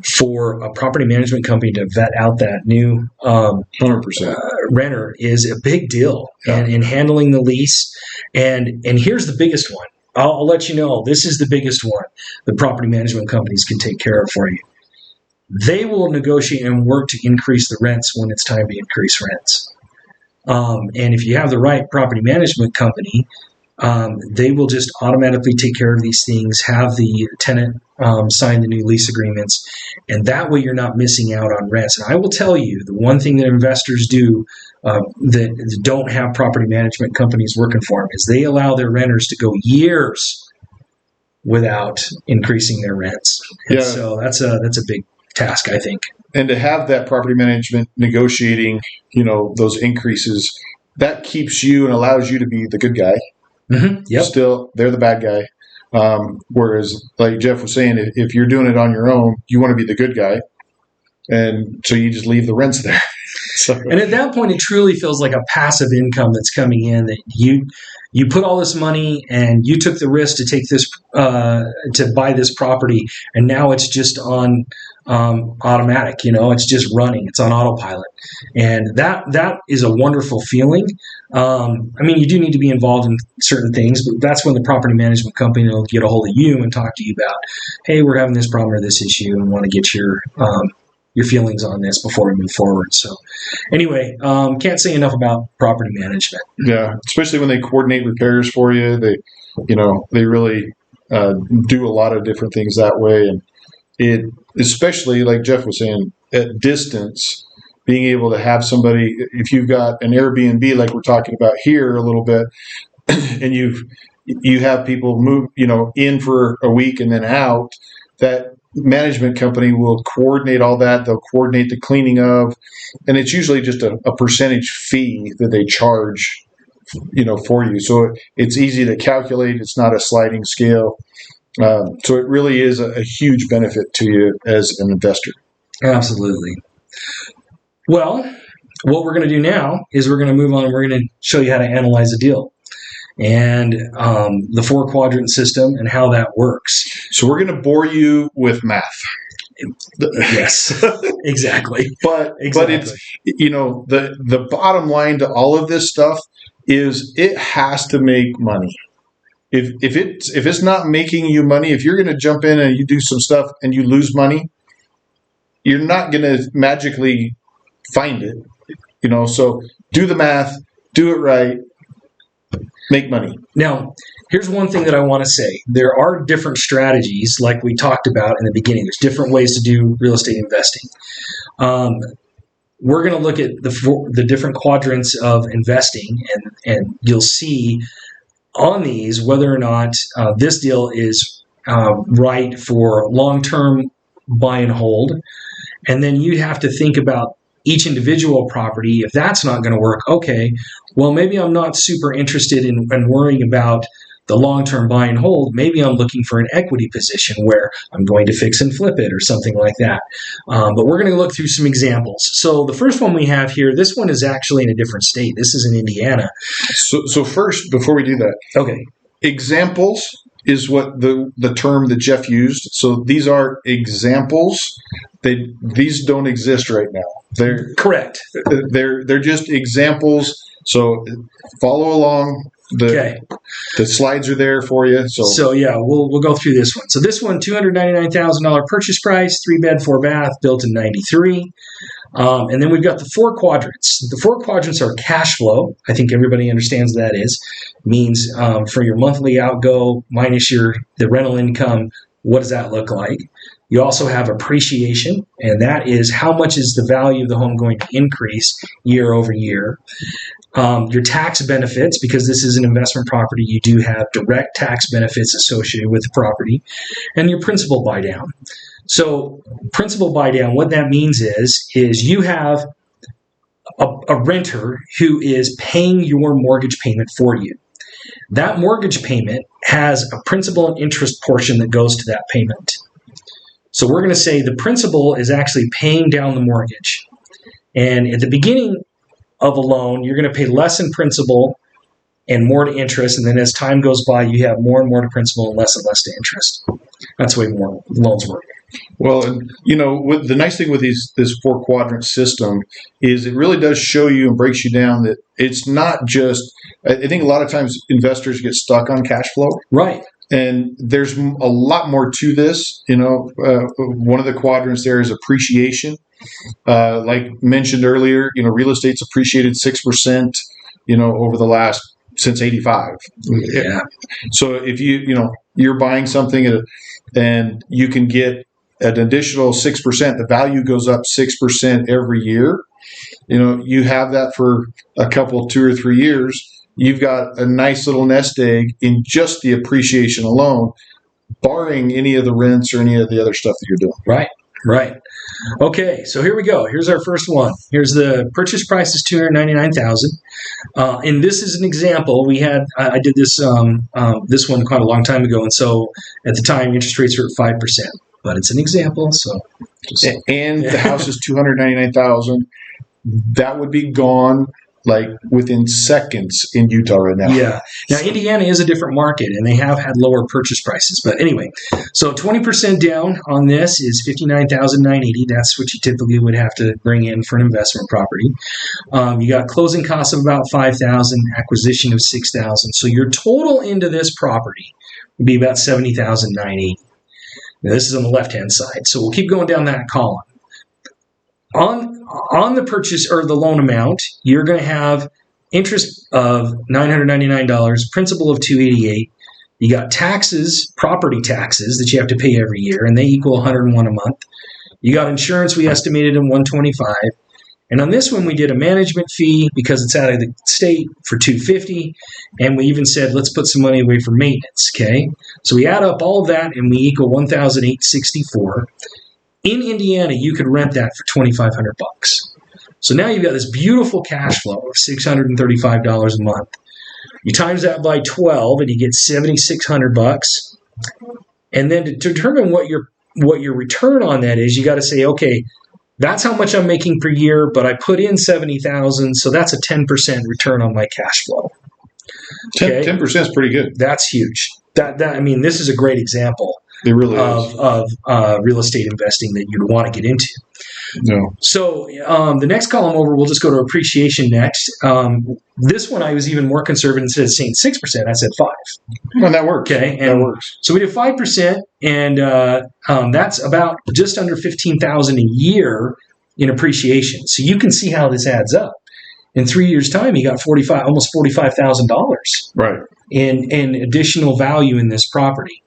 for a property management company to vet out that new 100% renter is a big deal, and handling the lease. And here's the biggest one. I'll let you know, this is the biggest one the property management companies can take care of for you. They will negotiate and work to increase the rents when it's time to increase rents. And if you have the right property management company, they will just automatically take care of these things, have the tenant sign the new lease agreements, and that way you're not missing out on rents. And I will tell you, the one thing that investors do that don't have property management companies working for them is they allow their renters to go years without increasing their rents. And so that's a big task, I think. And to have that property management negotiating, those increases, that keeps you and allows you to be the good guy. Mm-hmm. Yep. Still, they're the bad guy. Whereas, like Jeff was saying, if you're doing it on your own, you want to be the good guy. And so you just leave the rents there. And at that point, it truly feels like a passive income that's coming in, that you put all this money and you took the risk to take this, to buy this property. And now it's just on automatic, it's just running. It's on autopilot. And that is a wonderful feeling. You do need to be involved in certain things, but that's when the property management company will get a hold of you and talk to you about, hey, we're having this problem or this issue and want to get your feelings on this before we move forward. So anyway, can't say enough about property management. Yeah, especially when they coordinate repairs for you. They really do a lot of different things that way. And it, especially like Jeff was saying, at distance, being able to have somebody, if you've got an Airbnb like we're talking about here a little bit, and you have people move, in for a week and then out, that management company will coordinate all that. They'll coordinate the cleaning of, and it's usually just a percentage fee that they charge, for you. So it's easy to calculate. It's not a sliding scale. So it really is a huge benefit to you as an investor. Absolutely. Well, what we're going to do now is we're going to move on and we're going to show you how to analyze a deal. and the 4-quadrant system and how that works. So we're going to bore you with math. Yes, exactly. But it's, the bottom line to all of this stuff is it has to make money. If it's not making you money, if you're going to jump in and you do some stuff and you lose money, you're not going to magically find it. So do the math, do it right, make money. Now, here's one thing that I want to say. There are different strategies, like we talked about in the beginning. There's different ways to do real estate investing. We're going to look at the different quadrants of investing, and you'll see on these whether or not this deal is right for long-term buy and hold. And then you have to think about each individual property. If that's not going to work, okay, well, maybe I'm not super interested in worrying about the long-term buy and hold. Maybe I'm looking for an equity position where I'm going to fix and flip it or something like that. But we're going to look through some examples. So the first one we have here, this one is actually in a different state. This is in Indiana. So first, before we do that, okay, examples is what the term that Jeff used. So these are examples. These don't exist right now. They're correct. They're just examples. So follow along. The slides are there for you. So yeah, we'll go through this one. So this one, $299,000 purchase price, 3-bed, 4-bath, built in '93. And then we've got the 4 quadrants. The 4 quadrants are cash flow. I think everybody understands what that is. It means for your monthly outgo minus the rental income, what does that look like? You also have appreciation, and that is how much is the value of the home going to increase year over year. Your tax benefits, because this is an investment property, you do have direct tax benefits associated with the property, and your principal buy down. So principal buy down, what that means is you have a renter who is paying your mortgage payment for you. That mortgage payment has a principal and interest portion that goes to that payment. So we're going to say the principal is actually paying down the mortgage. And at the beginning of a loan, you're going to pay less in principal and more to interest. And then as time goes by, you have more and more to principal and less to interest. That's the way more loans work. Well, the nice thing with this 4-quadrant system is it really does show you and breaks you down that it's not just, I think a lot of times investors get stuck on cash flow. Right. And there's a lot more to this. One of the quadrants there is appreciation. Like mentioned earlier, real estate's appreciated 6%, over the last since '85. Yeah. So if you're buying something and you can get an additional 6%, the value goes up 6% every year. You have that for a couple, 2 or 3 years. You've got a nice little nest egg in just the appreciation alone, barring any of the rents or any of the other stuff that you're doing. Right. Okay, so here we go. Here's our first one. Here's the purchase price is $299,000, and this is an example. I did this this one quite a long time ago, and so at the time interest rates were at 5%. But it's an example, so. And the house is $299,000. That would be gone like within seconds in Utah right now. Yeah. Now, Indiana is a different market, and they have had lower purchase prices. But anyway, so 20% down on this is $59,980. That's what you typically would have to bring in for an investment property. You got closing costs of about $5,000, acquisition of $6,000. So your total into this property would be about $70,980. Now, this is on the left-hand side. So we'll keep going down that column. On the purchase or the loan amount, you're going to have interest of $999, principal of $288. You got taxes, property taxes that you have to pay every year, and they equal $101 a month. You got insurance we estimated in $125. And on this one, we did a management fee because it's out of the state for $250, and we even said let's put some money away for maintenance. Okay, so we add up all of that, and we equal $1,864. In Indiana, you could rent that for $2,500. So now you've got this beautiful cash flow of $635 a month. You times that by 12, and you get $7,600. And then to determine what your return on that is, you got to say, okay, that's how much I'm making per year, but I put in $70,000, so that's a 10% return on my cash flow. Okay? 10% is pretty good. That's huge. I mean, this is a great example It really of real estate investing that you'd want to get into. No. So the next column over, we'll just go to appreciation next. This one I was even more conservative. Instead of saying 6%, I said 5%. Well, that works. Okay, that works. So we did 5%, and that's about just under $15,000 a year in appreciation. So you can see how this adds up. In 3 years' time, you got almost $45,000 right in additional value in this property.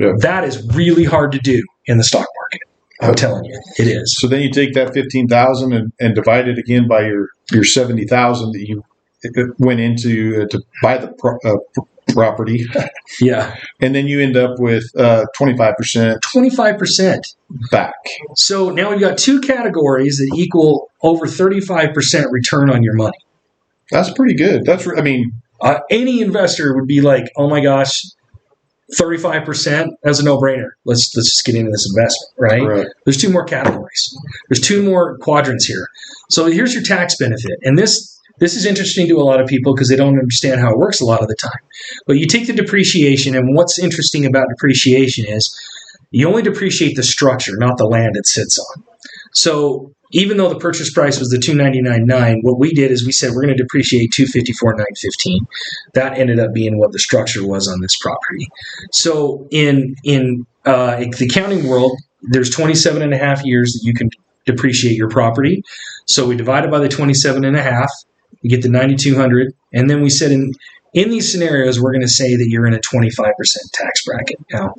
Yeah. That is really hard to do in the stock market. I'm telling you, it is. So then you take that 15,000 and divide it again by your 70,000 that you went into to buy the property. Yeah. And then you end up with 25%. 25% back. So now we've got two categories that equal over 35% return on your money. That's pretty good. Any investor would be like, oh my gosh, 35%, that's a no-brainer. Let's just get into this investment, right? Right. There's two more categories. There's two more quadrants here. So here's your tax benefit. And this is interesting to a lot of people because they don't understand how it works a lot of the time. But you take the depreciation, and what's interesting about depreciation is you only depreciate the structure, not the land it sits on. So even though the purchase price was the $299,900, what we did is we said we're going to depreciate $254,915. That ended up being what the structure was on this property. So in the accounting world, there's 27 and a half years that you can depreciate your property. So we divide it by the 27 and a half, you get the 9,200, and then we said in these scenarios we're going to say that you're in a 25% tax bracket. Now,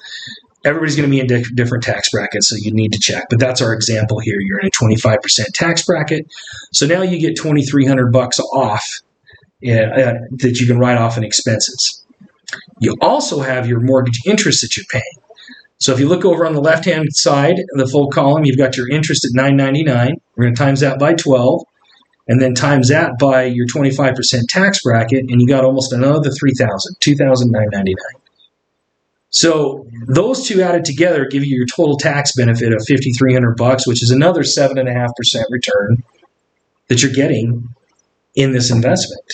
everybody's going to be in different tax brackets, so you need to check. But that's our example here. You're in a 25% tax bracket. So now you get $2,300 off that you can write off in expenses. You also have your mortgage interest that you're paying. So if you look over on the left-hand side of the full column, you've got your interest at $999. We're going to times that by 12, and then times that by your 25% tax bracket, and you got almost another $3,000, $2,999. So those two added together give you your total tax benefit of $5,300, which is another 7.5% return that you're getting in this investment.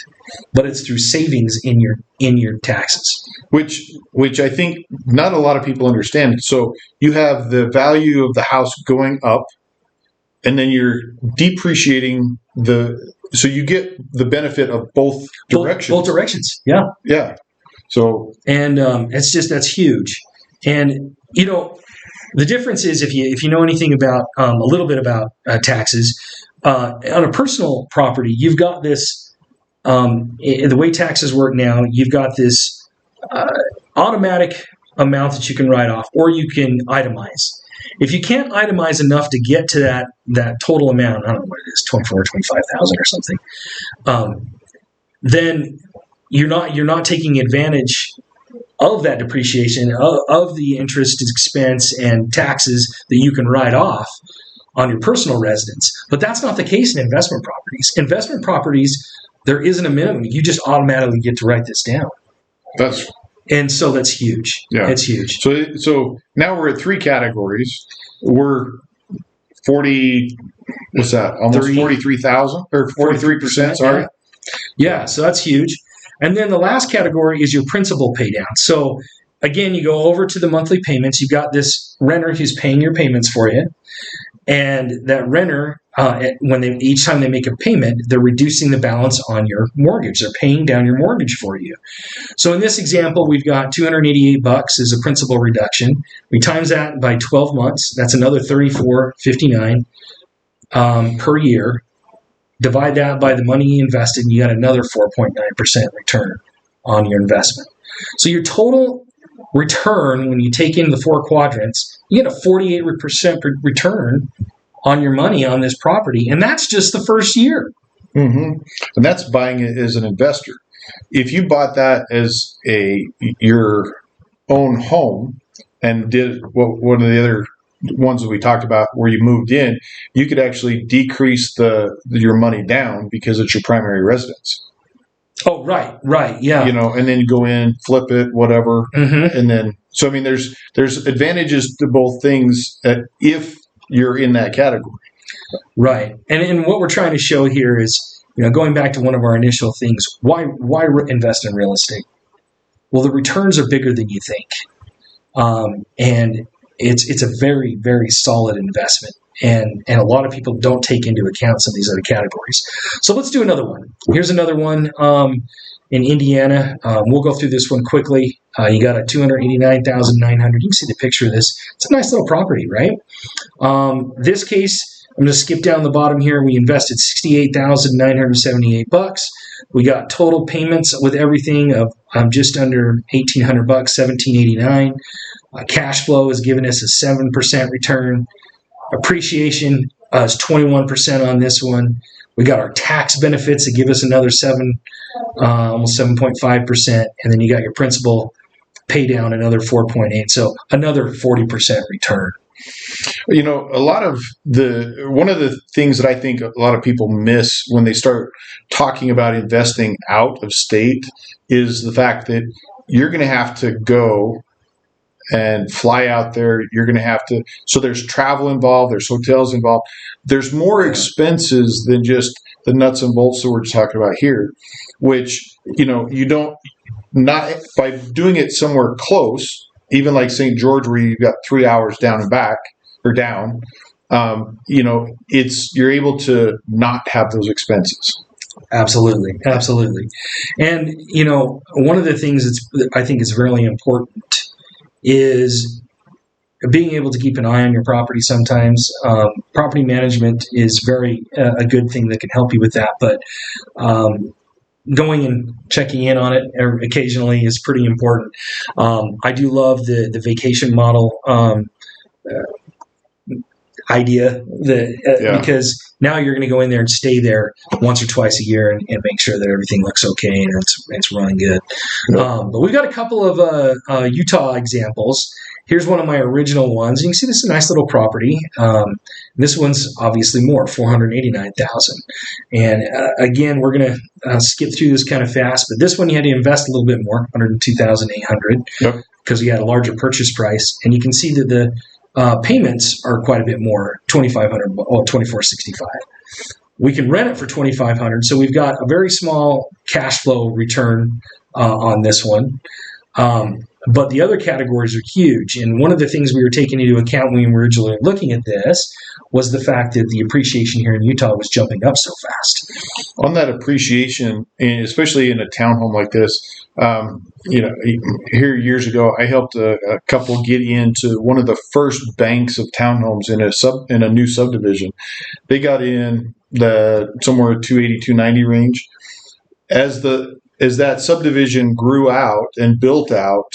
But it's through savings in your taxes, which I think not a lot of people understand. So you have the value of the house going up, and then you're depreciating so you get the benefit of both directions. Both directions, yeah. Yeah. So and that's huge. And the difference is if you know anything about a little bit about taxes on a personal property, you've got this the way taxes work now. You've got this automatic amount that you can write off, or you can itemize. If you can't itemize enough to get to that total amount, I don't know what it is, 24, 25,000 or something, then you're not taking advantage of that depreciation, of the interest expense and taxes that you can write off on your personal residence. But that's not the case in investment properties. Investment properties, there isn't a minimum. You just automatically get to write this down. And so that's huge. Yeah. It's huge. So now we're at three categories. We're 40, what's that? Almost 43,000 or 43%, sorry. Yeah, so that's huge. And then the last category is your principal pay down. So again, you go over to the monthly payments. You've got this renter who's paying your payments for you. And that renter, each time they make a payment, they're reducing the balance on your mortgage. They're paying down your mortgage for you. So in this example, we've got $288 as a principal reduction. We times that by 12 months. That's another $34.59 per year. Divide that by the money you invested, and you got another 4.9% return on your investment. So your total return, when you take in the four quadrants, you get a 48% return on your money on this property, and that's just the first year. Mm-hmm. And that's buying it as an investor. If you bought that as your own home and did one of the other ones that we talked about where you moved in, you could actually decrease your money down because it's your primary residence. Oh, right, yeah. And then you go in, flip it, whatever, and then so I mean, there's advantages to both things if you're in that category. Right, and what we're trying to show here is going back to one of our initial things, why invest in real estate? Well, the returns are bigger than you think, and it's a very, very solid investment. And a lot of people don't take into account some of these other categories. So let's do another one. Here's another one in Indiana. We'll go through this one quickly. You got a $289,900. You can see the picture of this. It's a nice little property, right? This case, I'm going to skip down the bottom here. We invested $68,978. We got total payments with everything of just under $1,800, $1,789. Cash flow has given us a 7% return. Appreciation is 21% on this one. We got our tax benefits that give us another almost 7.5%, and then you got your principal pay down another 4.8, so another 40% return. One of the things that I think a lot of people miss when they start talking about investing out of state is the fact that you're going to have to go and fly out there. You're going to have to, so there's travel involved, there's hotels involved. There's more expenses than just the nuts and bolts that we're talking about here, which, you don't, not by doing it somewhere close, even like St. George, where you've got 3 hours down and back or down, you're able to not have those expenses. Absolutely. And, one of the things that I think is really important is being able to keep an eye on your property sometimes. Property management is very a good thing that can help you with that, but going and checking in on it occasionally is pretty important. I do love the vacation model idea because now you're going to go in there and stay there once or twice a year and make sure that everything looks okay and it's running good. But we've got a couple of Utah examples. Here's one of my original ones. You can see this is a nice little property. This one's obviously more, $489,000. And again, we're going to skip through this kind of fast, but this one you had to invest a little bit more, $102,800, because you had a larger purchase price. And you can see that the payments are quite a bit more, $2,465. We can rent it for $2,500, so we've got a very small cash flow return on this one. But the other categories are huge, and one of the things we were taking into account when we were originally looking at this was the fact that the appreciation here in Utah was jumping up so fast. On that appreciation, and especially in a townhome like this, here years ago, I helped a couple get into one of the first banks of townhomes in a new subdivision. They got in somewhere 280, 290 range. As that subdivision grew out and built out,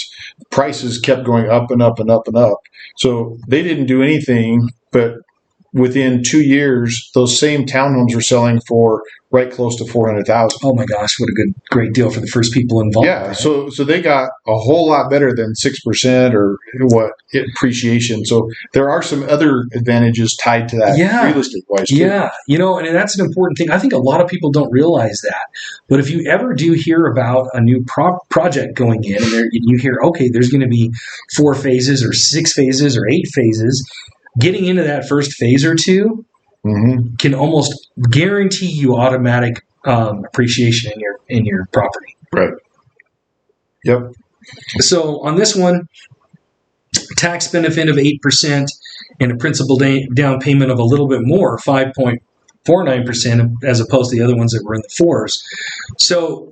prices kept going up and up and up and up. So they didn't do anything, but within 2 years, those same townhomes were selling for right close to $400,000. Oh my gosh, what a great deal for the first people involved. Yeah, right? So they got a whole lot better than 6% or appreciation. So there are some other advantages tied to that real estate wise too. Yeah, and that's an important thing. I think a lot of people don't realize that. But if you ever do hear about a new project going in and you hear, okay, there's going to be 4 phases or 6 phases or 8 phases, getting into that first phase or two can almost guarantee you automatic appreciation in your property. Right. Yep. So on this one, tax benefit of 8% and a principal down payment of a little bit more, 5.49%, as opposed to the other ones that were in the 4s. So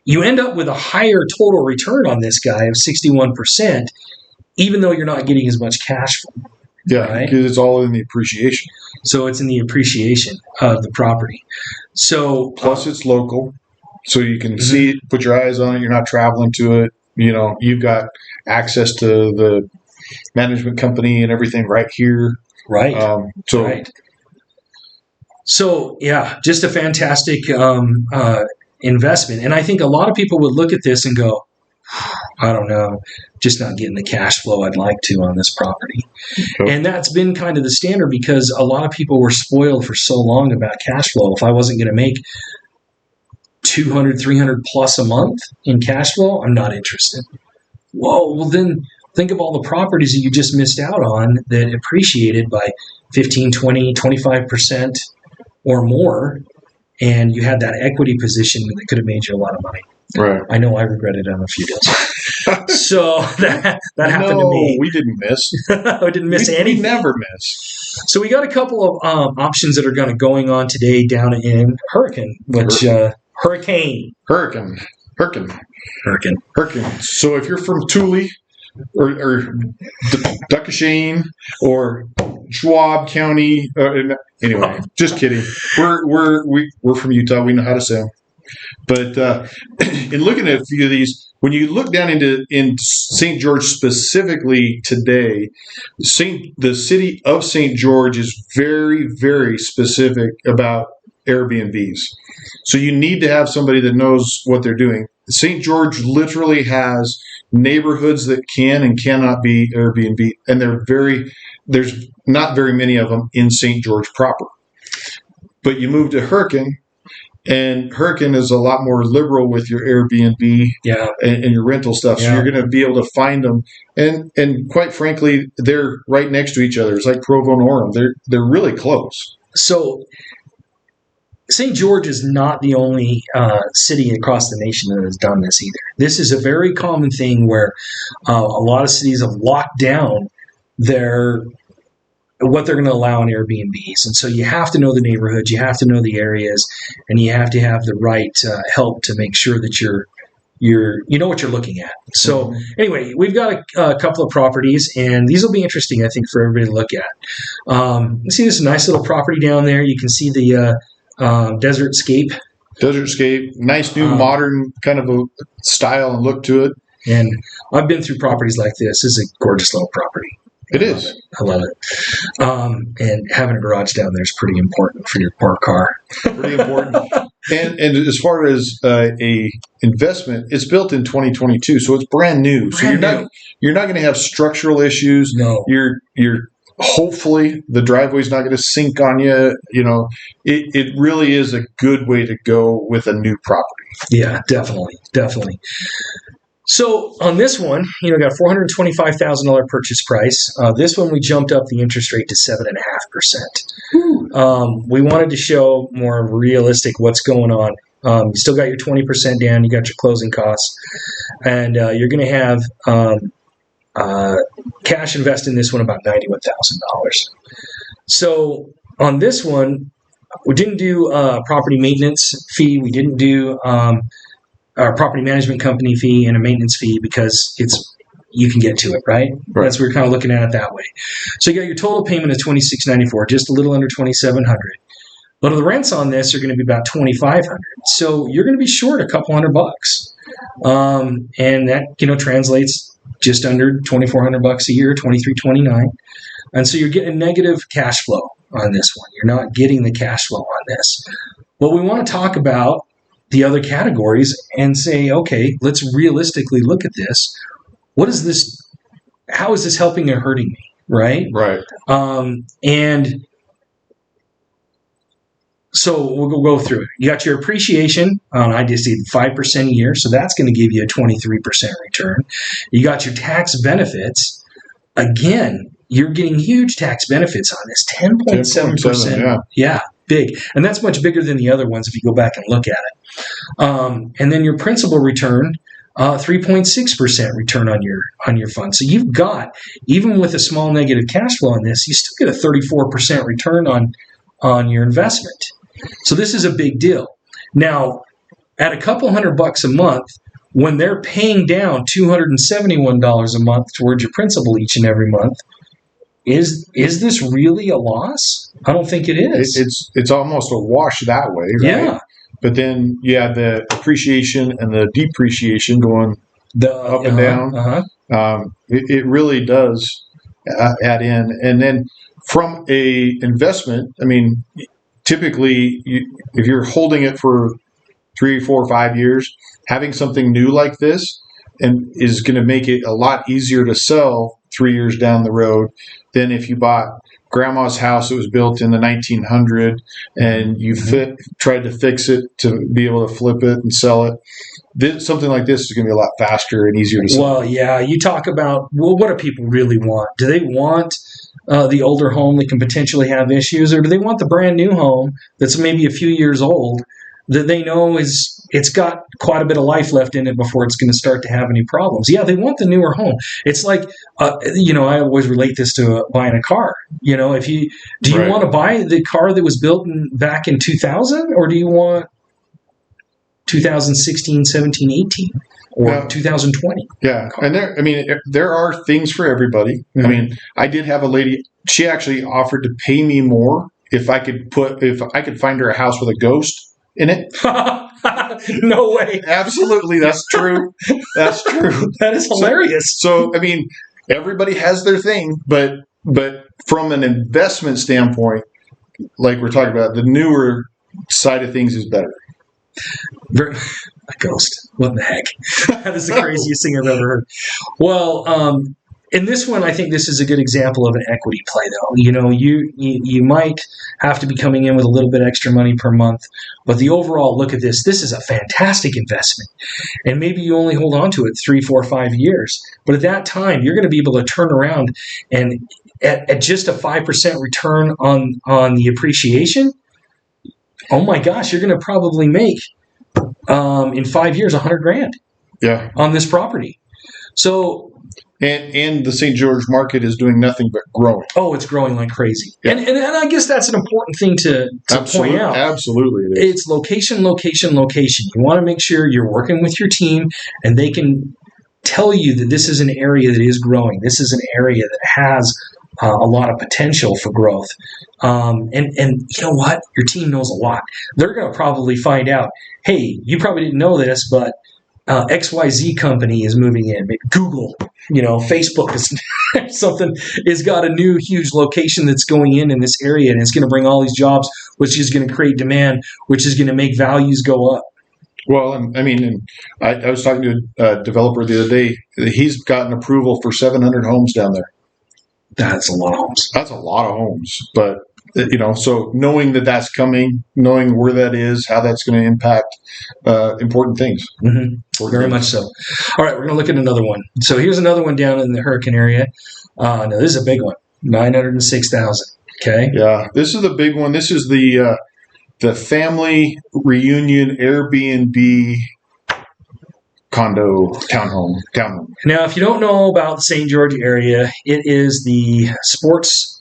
you end up with a higher total return on this guy of 61%, even though you're not getting as much cash flow. Yeah, because it's all in the appreciation. So it's in the appreciation of the property. So plus it's local, so you can see it, put your eyes on it. You're not traveling to it. You've got access to the management company and everything right here. Right. So yeah, just a fantastic investment. And I think a lot of people would look at this and go, I don't know, just not getting the cash flow I'd like to on this property. Okay. And that's been kind of the standard because a lot of people were spoiled for so long about cash flow. If I wasn't going to make $200, $300 plus a month in cash flow, I'm not interested. Whoa, well then think of all the properties that you just missed out on that appreciated by 15, 20, 25% or more. and you had that equity position that could have made you a lot of money. Right. I know I regretted it on a few deals. So that happened to me. We didn't miss. I didn't miss anything. We never miss. So we got a couple of options that are going on today down in Hurricane, Hurricane. So if you're from Thule or Duquesne or Schwab County, anyway, just kidding. We're from Utah. We know how to say them. But in looking at a few of these, when you look down in St. George specifically today, the city of St. George is very, very specific about Airbnbs. So you need to have somebody that knows what they're doing. St. George literally has neighborhoods that can and cannot be Airbnb, and there's not very many of them in St. George proper. But you move to Hurricane, and Hurricane is a lot more liberal with your Airbnb and your rental stuff. So you're going to be able to find them. And quite frankly, they're right next to each other. It's like Provo and Orem. They're really close. So St. George is not the only city across the nation that has done this either. This is a very common thing where a lot of cities have locked down what they're going to allow in Airbnbs. And so you have to know the neighborhoods, you have to know the areas, and you have to have the right help to make sure that you know what you're looking at. So anyway, we've got a couple of properties, and these will be interesting, I think, for everybody to look at. You see this nice little property down there. You can see the Desert Scape. Nice new modern kind of a style and look to it. And I've been through properties like this. This is a gorgeous little property. It is. I love it. And having a garage down there is pretty important for your parked car. Pretty important. And as far as a investment, it's built in 2022, so it's brand new. So you're not going to have structural issues. No. You're hopefully the driveway's not going to sink on you. You know, it really is a good way to go with a new property. Yeah, definitely. So on this one, got a $425,000 purchase price. This one we jumped up the interest rate to 7.5%. We wanted to show more realistic what's going on. You still got your 20% down. You got your closing costs, and you're going to have cash invest in this one about $91,000. So on this one, we didn't do property maintenance fee. We didn't do our property management company fee and a maintenance fee because you can get to it, right? That's we're kind of looking at it that way. So you got your total payment of $2,694, just a little under $2,700. But the rents on this are going to be about $2,500. So you're going to be short a couple $100. And that translates just under $2,400 a year, $2,329. And so you're getting negative cash flow on this one. You're not getting the cash flow on this. But we want to talk about the other categories and say, okay, let's realistically look at this. What is this? How is this helping or hurting me? Right. And so we'll go through it. You got your appreciation on, I just did 5% a year. So that's going to give you a 23% return. You got your tax benefits. Again, you're getting huge tax benefits on this, 10.7%. Yeah, big. And that's much bigger than the other ones if you go back and look at it. And then your principal return, 3.6% return on your fund. So you've got, even with a small negative cash flow on this, you still get a 34% return on your investment. So this is a big deal. Now, at a couple $100 a month, when they're paying down $271 a month towards your principal each and every month, is this really a loss? I don't think it is. It's almost a wash that way, right? Yeah. But then you have the appreciation and the depreciation going up and down. It really does add in. And then from a investment, I mean, typically, if you're holding it for 3, 4, 5 years, having something new like this is going to make it a lot easier to sell 3 years down the road than if you bought grandma's house that was built in the 1900s, and you tried to fix it to be able to flip it and sell it. Something like this is going to be a lot faster and easier to sell. Well, yeah, you talk about, what do people really want? Do they want the older home that can potentially have issues, or do they want the brand new home that's maybe a few years old that they know it's got quite a bit of life left in it before it's going to start to have any problems? Yeah, they want the newer home. It's like, I always relate this to buying a car. Do you want to buy the car that was built back in 2000, or do you want 2016, 17, 18, or 2020? Yeah, and there are things for everybody. Mm-hmm. I mean, I did have a lady. She actually offered to pay me more if I could find her a house with a ghost in it. No way. Absolutely, that's true. That's true. That is hilarious. So I mean, everybody has their thing, but from an investment standpoint, like we're talking about, the newer side of things is better. A ghost. What the heck? That is the craziest thing I've ever heard. Well, in this one, I think this is a good example of an equity play, though. You might have to be coming in with a little bit extra money per month, but the overall look at this is a fantastic investment. And maybe you only hold on to it 3, 4, 5 years, but at that time, you're going to be able to turn around and at just a 5% return on the appreciation. Oh my gosh, you're going to probably make in 5 years $100,000. Yeah, on this property. So. And the St. George market is doing nothing but growing. Oh, it's growing like crazy. Yeah. And I guess that's an important thing to point out. Absolutely. It is. It's location, location, location. You want to make sure you're working with your team and they can tell you that this is an area that is growing. This is an area that has a lot of potential for growth. And you know what? Your team knows a lot. They're going to probably find out, hey, you probably didn't know this, but XYZ company is moving in. Maybe Google, Facebook is something has got a new huge location that's going in this area, and it's going to bring all these jobs, which is going to create demand, which is going to make values go up. Well, I was talking to a developer the other day. He's gotten approval for 700 homes down there. That's a lot of homes. That's a lot of homes, but so knowing that that's coming, knowing where that is, how that's going to impact important things. Mm-hmm. Very much so. All right, we're going to look at another one. So here's another one down in the Hurricane area. Now this is a big one, $906,000. Okay. Yeah, this is the big one. This is the family reunion Airbnb condo townhome. Now, if you don't know about the St. George area, it is the sports.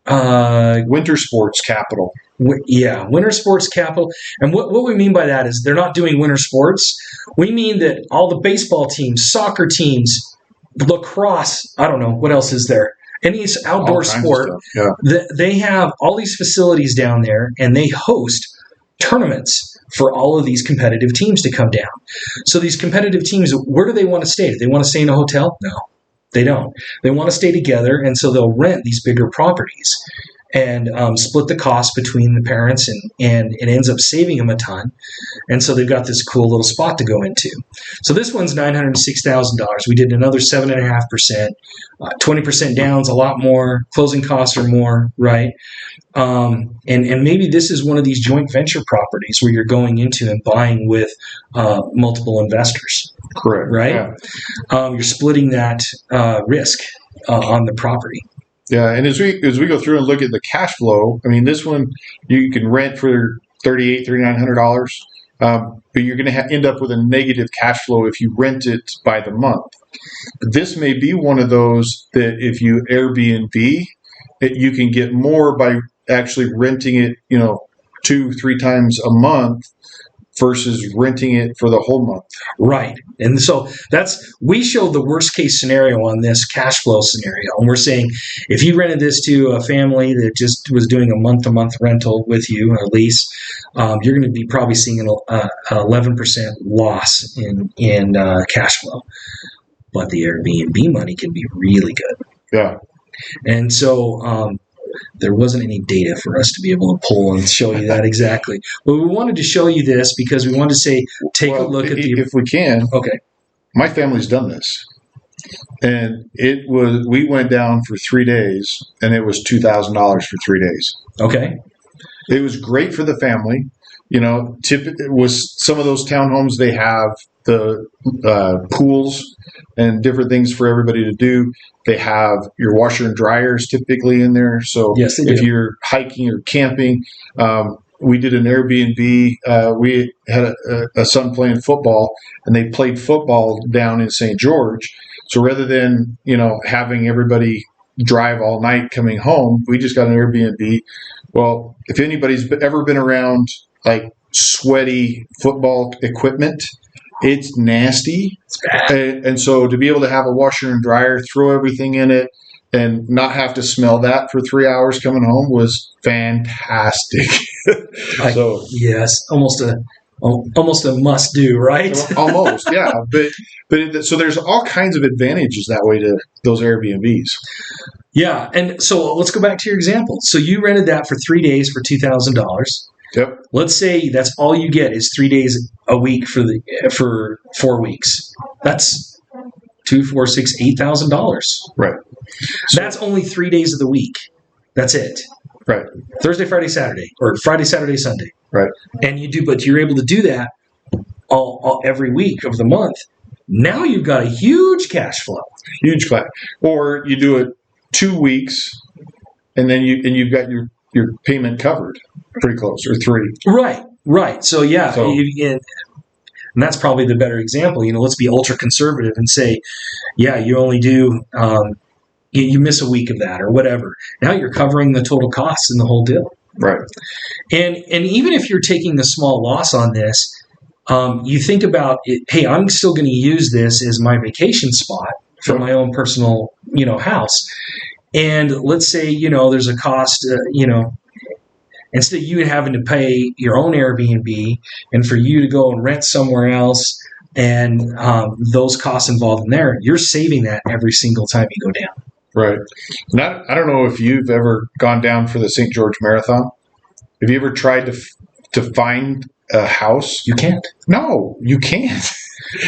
Winter sports capital. Winter sports capital. And what we mean by that is they're not doing winter sports. We mean that all the baseball teams, soccer teams, lacrosse, I don't know, what else is there? Any outdoor sport, they have all these facilities down there, and they host tournaments for all of these competitive teams to come down. So these competitive teams, where do they want to stay? Do they want to stay in a hotel? No. They don't. They want to stay together, and so they'll rent these bigger properties and split the cost between the parents, and it ends up saving them a ton. And so they've got this cool little spot to go into. So this one's $906,000. We did another 7.5%. 20% down is a lot more. Closing costs are more, right? And maybe this is one of these joint venture properties where you're going into and buying with multiple investors. Correct. Right? Yeah. You're splitting that risk on the property. Yeah, and as we go through and look at the cash flow, this one you can rent for $3,800, $3,900, but you're going to end up with a negative cash flow if you rent it by the month. This may be one of those that if you Airbnb, you can get more by actually renting it, 2-3 times a month versus renting it for the whole month. Right. And so we showed the worst case scenario on this cash flow scenario. And we're saying if you rented this to a family that just was doing a month-to-month rental with you or lease, you're going to be probably seeing an 11% loss in cash flow. But the Airbnb money can be really good. Yeah. And so there wasn't any data for us to be able to pull and show you that exactly. But we wanted to show you this because we wanted to say, take a look at if we can. Okay. My family's done this. and we went down for 3 days, and it was $2,000 for 3 days. Okay. It was great for the family. It was some of those townhomes, they have the pools and different things for everybody to do. They have your washer and dryers typically in there. So yes, if you're hiking or camping, we did an Airbnb. We had a son playing football, and they played football down in St. George. So rather than having everybody drive all night coming home, we just got an Airbnb. Well, if anybody's ever been around like sweaty football equipment, it's nasty. It's bad. And so to be able to have a washer and dryer, throw everything in it, and not have to smell that for 3 hours coming home was fantastic. Yes, almost a must do, right? Almost, yeah. But so there's all kinds of advantages that way to those Airbnbs. Yeah, and so let's go back to your example. So you rented that for 3 days for $2,000. Yep. Let's say that's all you get is 3 days a week for 4 weeks. That's $2, $4, $6, $8,000. Right. So that's only 3 days of the week. That's it. Right. Thursday, Friday, Saturday, or Friday, Saturday, Sunday. Right. And but you're able to do that all every week of the month. Now you've got a huge cash flow. Huge cash. Or you do it 2 weeks, and then you've got your payment covered pretty close, or 3. Right. So yeah, and that's probably the better example. Let's be ultra conservative and say, yeah, you only do you miss a week of that or whatever. Now you're covering the total costs in the whole deal. Right. And even if you're taking the small loss on this, you think about it, hey, I'm still going to use this as my vacation spot for my own personal, house. And let's say, there's a cost, instead of you having to pay your own Airbnb and for you to go and rent somewhere else and those costs involved in there, you're saving that every single time you go down. Right. I don't know if you've ever gone down for the St. George Marathon. Have you ever tried to find a house? You can't. No, you can't.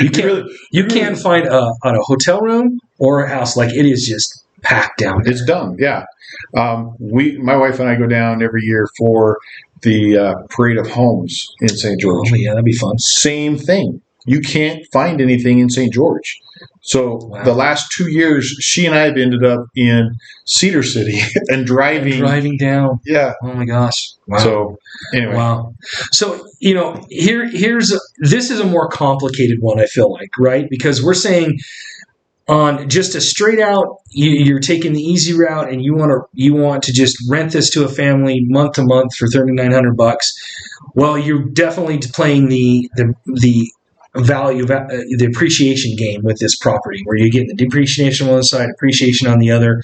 You can't. You can't find a hotel room or a house. Like, it is just packed down there. It's done. Yeah. My wife and I go down every year for the Parade of Homes in St. George. Oh, yeah, that'd be fun. Same thing. You can't find anything in St. George. So the last 2 years, she and I have ended up in Cedar City and driving down. Yeah. Oh my gosh. Wow. So anyway. Wow. So this is a more complicated one, I feel like, right? Because we're saying on just a straight out, you're taking the easy route, and you want to just rent this to a family month to month for $3,900. Well, you're definitely playing the value of the appreciation game with this property, where you get the depreciation on one side, appreciation on the other,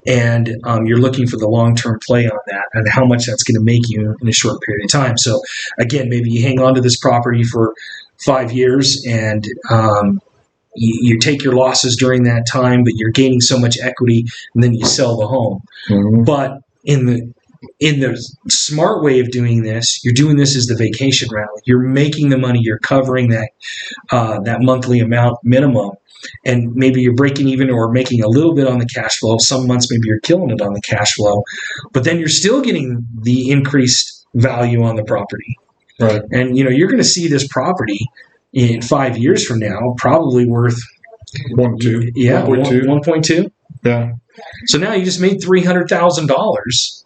and you're looking for the long-term play on that and how much that's going to make you in a short period of time. So again, maybe you hang on to this property for 5 years, and you take your losses during that time, but you're gaining so much equity, and then you sell the home. Mm-hmm. But in the smart way of doing this, you're doing this as the vacation rental. You're making the money. You're covering that monthly amount minimum, and maybe you're breaking even or making a little bit on the cash flow. Some months maybe you're killing it on the cash flow, but then you're still getting the increased value on the property. Right. And you're going to see this property in 5 years from now probably worth 1.2. Yeah, 1.2. Yeah. So now you just made $300,000.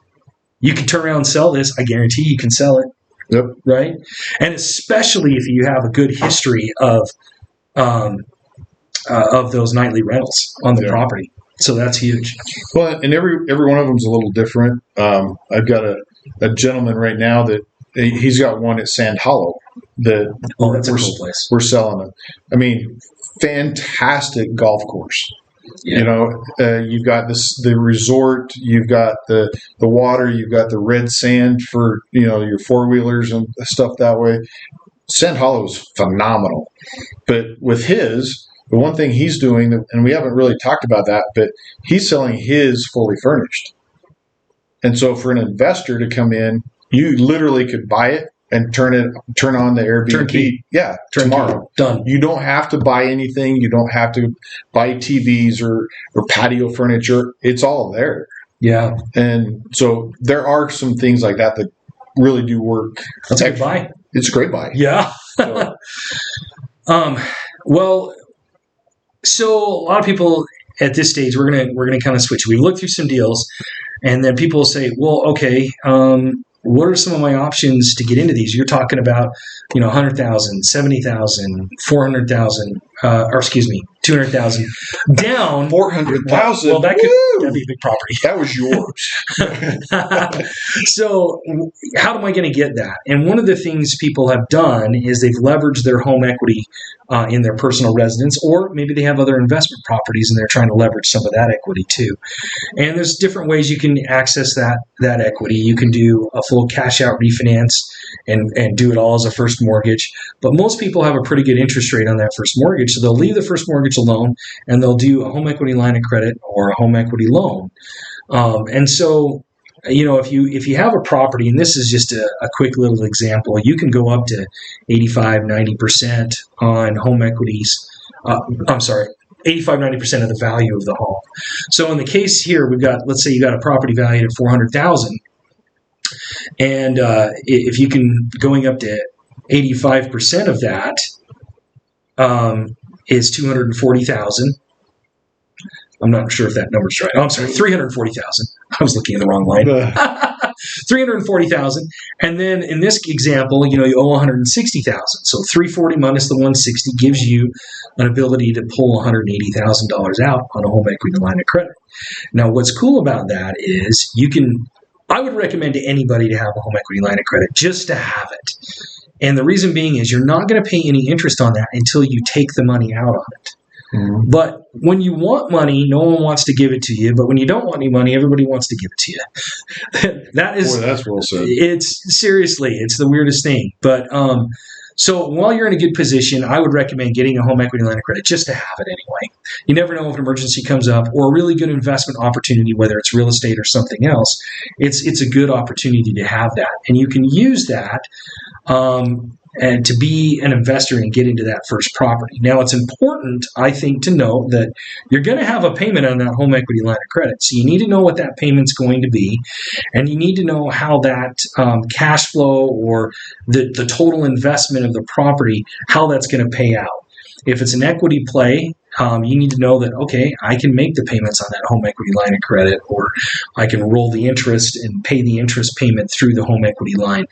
You can turn around and sell this. I guarantee you can sell it. Yep. Right? And especially if you have a good history of those nightly rentals on the property. So that's huge. Well, and every one of them is a little different. I've got a gentleman right now that he's got one at Sand Hollow. That's a cool place. We're selling it. I mean, fantastic golf course. Yeah. You've got the resort, you've got the water, you've got the red sand for your 4-wheelers and stuff that way. Sand Hollow is phenomenal. But with the one thing he's doing, and we haven't really talked about that, but he's selling his fully furnished. And so for an investor to come in, you literally could buy it and turn on the Airbnb. Turnkey. Yeah, Turnkey. tomorrow. Done. You don't have to buy anything. You don't have to buy TVs or patio furniture. It's all there. Yeah. And so there are some things like that really do work. That's a good buy. It's a great buy. Yeah. So, well, so a lot of people at this stage, we're gonna kind of switch. We look through some deals, and then people will say, well, okay, what are some of my options to get into these? You're talking about, 100,000, 70,000, 400,000, or excuse me, 200,000 down. 400,000. Well, that'd be a big property. That was yours. So how am I going to get that? And one of the things people have done is they've leveraged their home equity in their personal residence, or maybe they have other investment properties and they're trying to leverage some of that equity too. And there's different ways you can access that equity. You can do a full cash out refinance and do it all as a first mortgage. But most people have a pretty good interest rate on that first mortgage, so they'll leave the first mortgage alone and they'll do a home equity line of credit or a home equity loan. And so, if you have a property, and this is just a quick little example, you can go up to 85, 90% on home equities. 85, 90% of the value of the home. So in the case here, let's say you got a property valued at 400,000, and if you can going up to 85% of that is 240,000. I'm not sure if that number's right. Oh, I'm sorry, 340,000. I was looking at the wrong line. 340,000, and then in this example, you owe 160,000. So 340 minus the 160 gives you an ability to pull $180,000 out on a home equity line of credit. Now, what's cool about that is I would recommend to anybody to have a home equity line of credit just to have it. And the reason being is you're not going to pay any interest on that until you take the money out on it. Mm-hmm. But when you want money, no one wants to give it to you. But when you don't want any money, everybody wants to give it to you. That's well said. It's the weirdest thing. But so while you're in a good position, I would recommend getting a home equity line of credit just to have it anyway. You never know if an emergency comes up or a really good investment opportunity, whether it's real estate or something else. It's a good opportunity to have that, and you can use that. And to be an investor and get into that first property. Now, it's important, I think, to note that you're going to have a payment on that home equity line of credit. So you need to know what that payment's going to be, and you need to know how that cash flow or the total investment of the property, how that's going to pay out. If it's an equity play, you need to know that, okay, I can make the payments on that home equity line of credit, or I can roll the interest and pay the interest payment through the home equity line.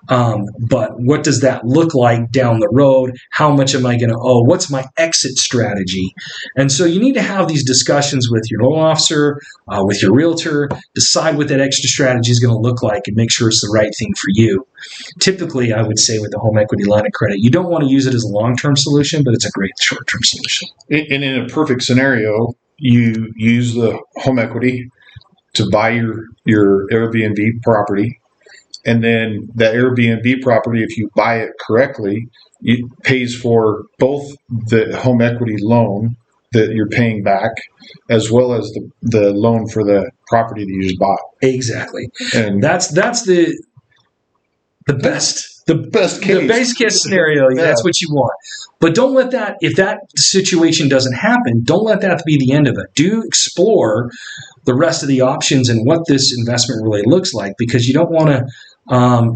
But what does that look like down the road? How much am I going to owe? What's my exit strategy? And so you need to have these discussions with your loan officer, with your realtor, decide what that exit strategy is going to look like and make sure it's the right thing for you. Typically, I would say with the home equity line of credit, you don't want to use it as a long-term solution, but it's a great short-term solution. And in a perfect scenario, you use the home equity to buy your Airbnb property, and then the Airbnb property, if you buy it correctly, it pays for both the home equity loan that you're paying back, as well as the loan for the property that you just bought. Exactly, and that's the best case. The base case scenario. Yeah. That's what you want. But don't let that, if that situation doesn't happen, don't let that be the end of it. Do explore the rest of the options and what this investment really looks like, because you don't want to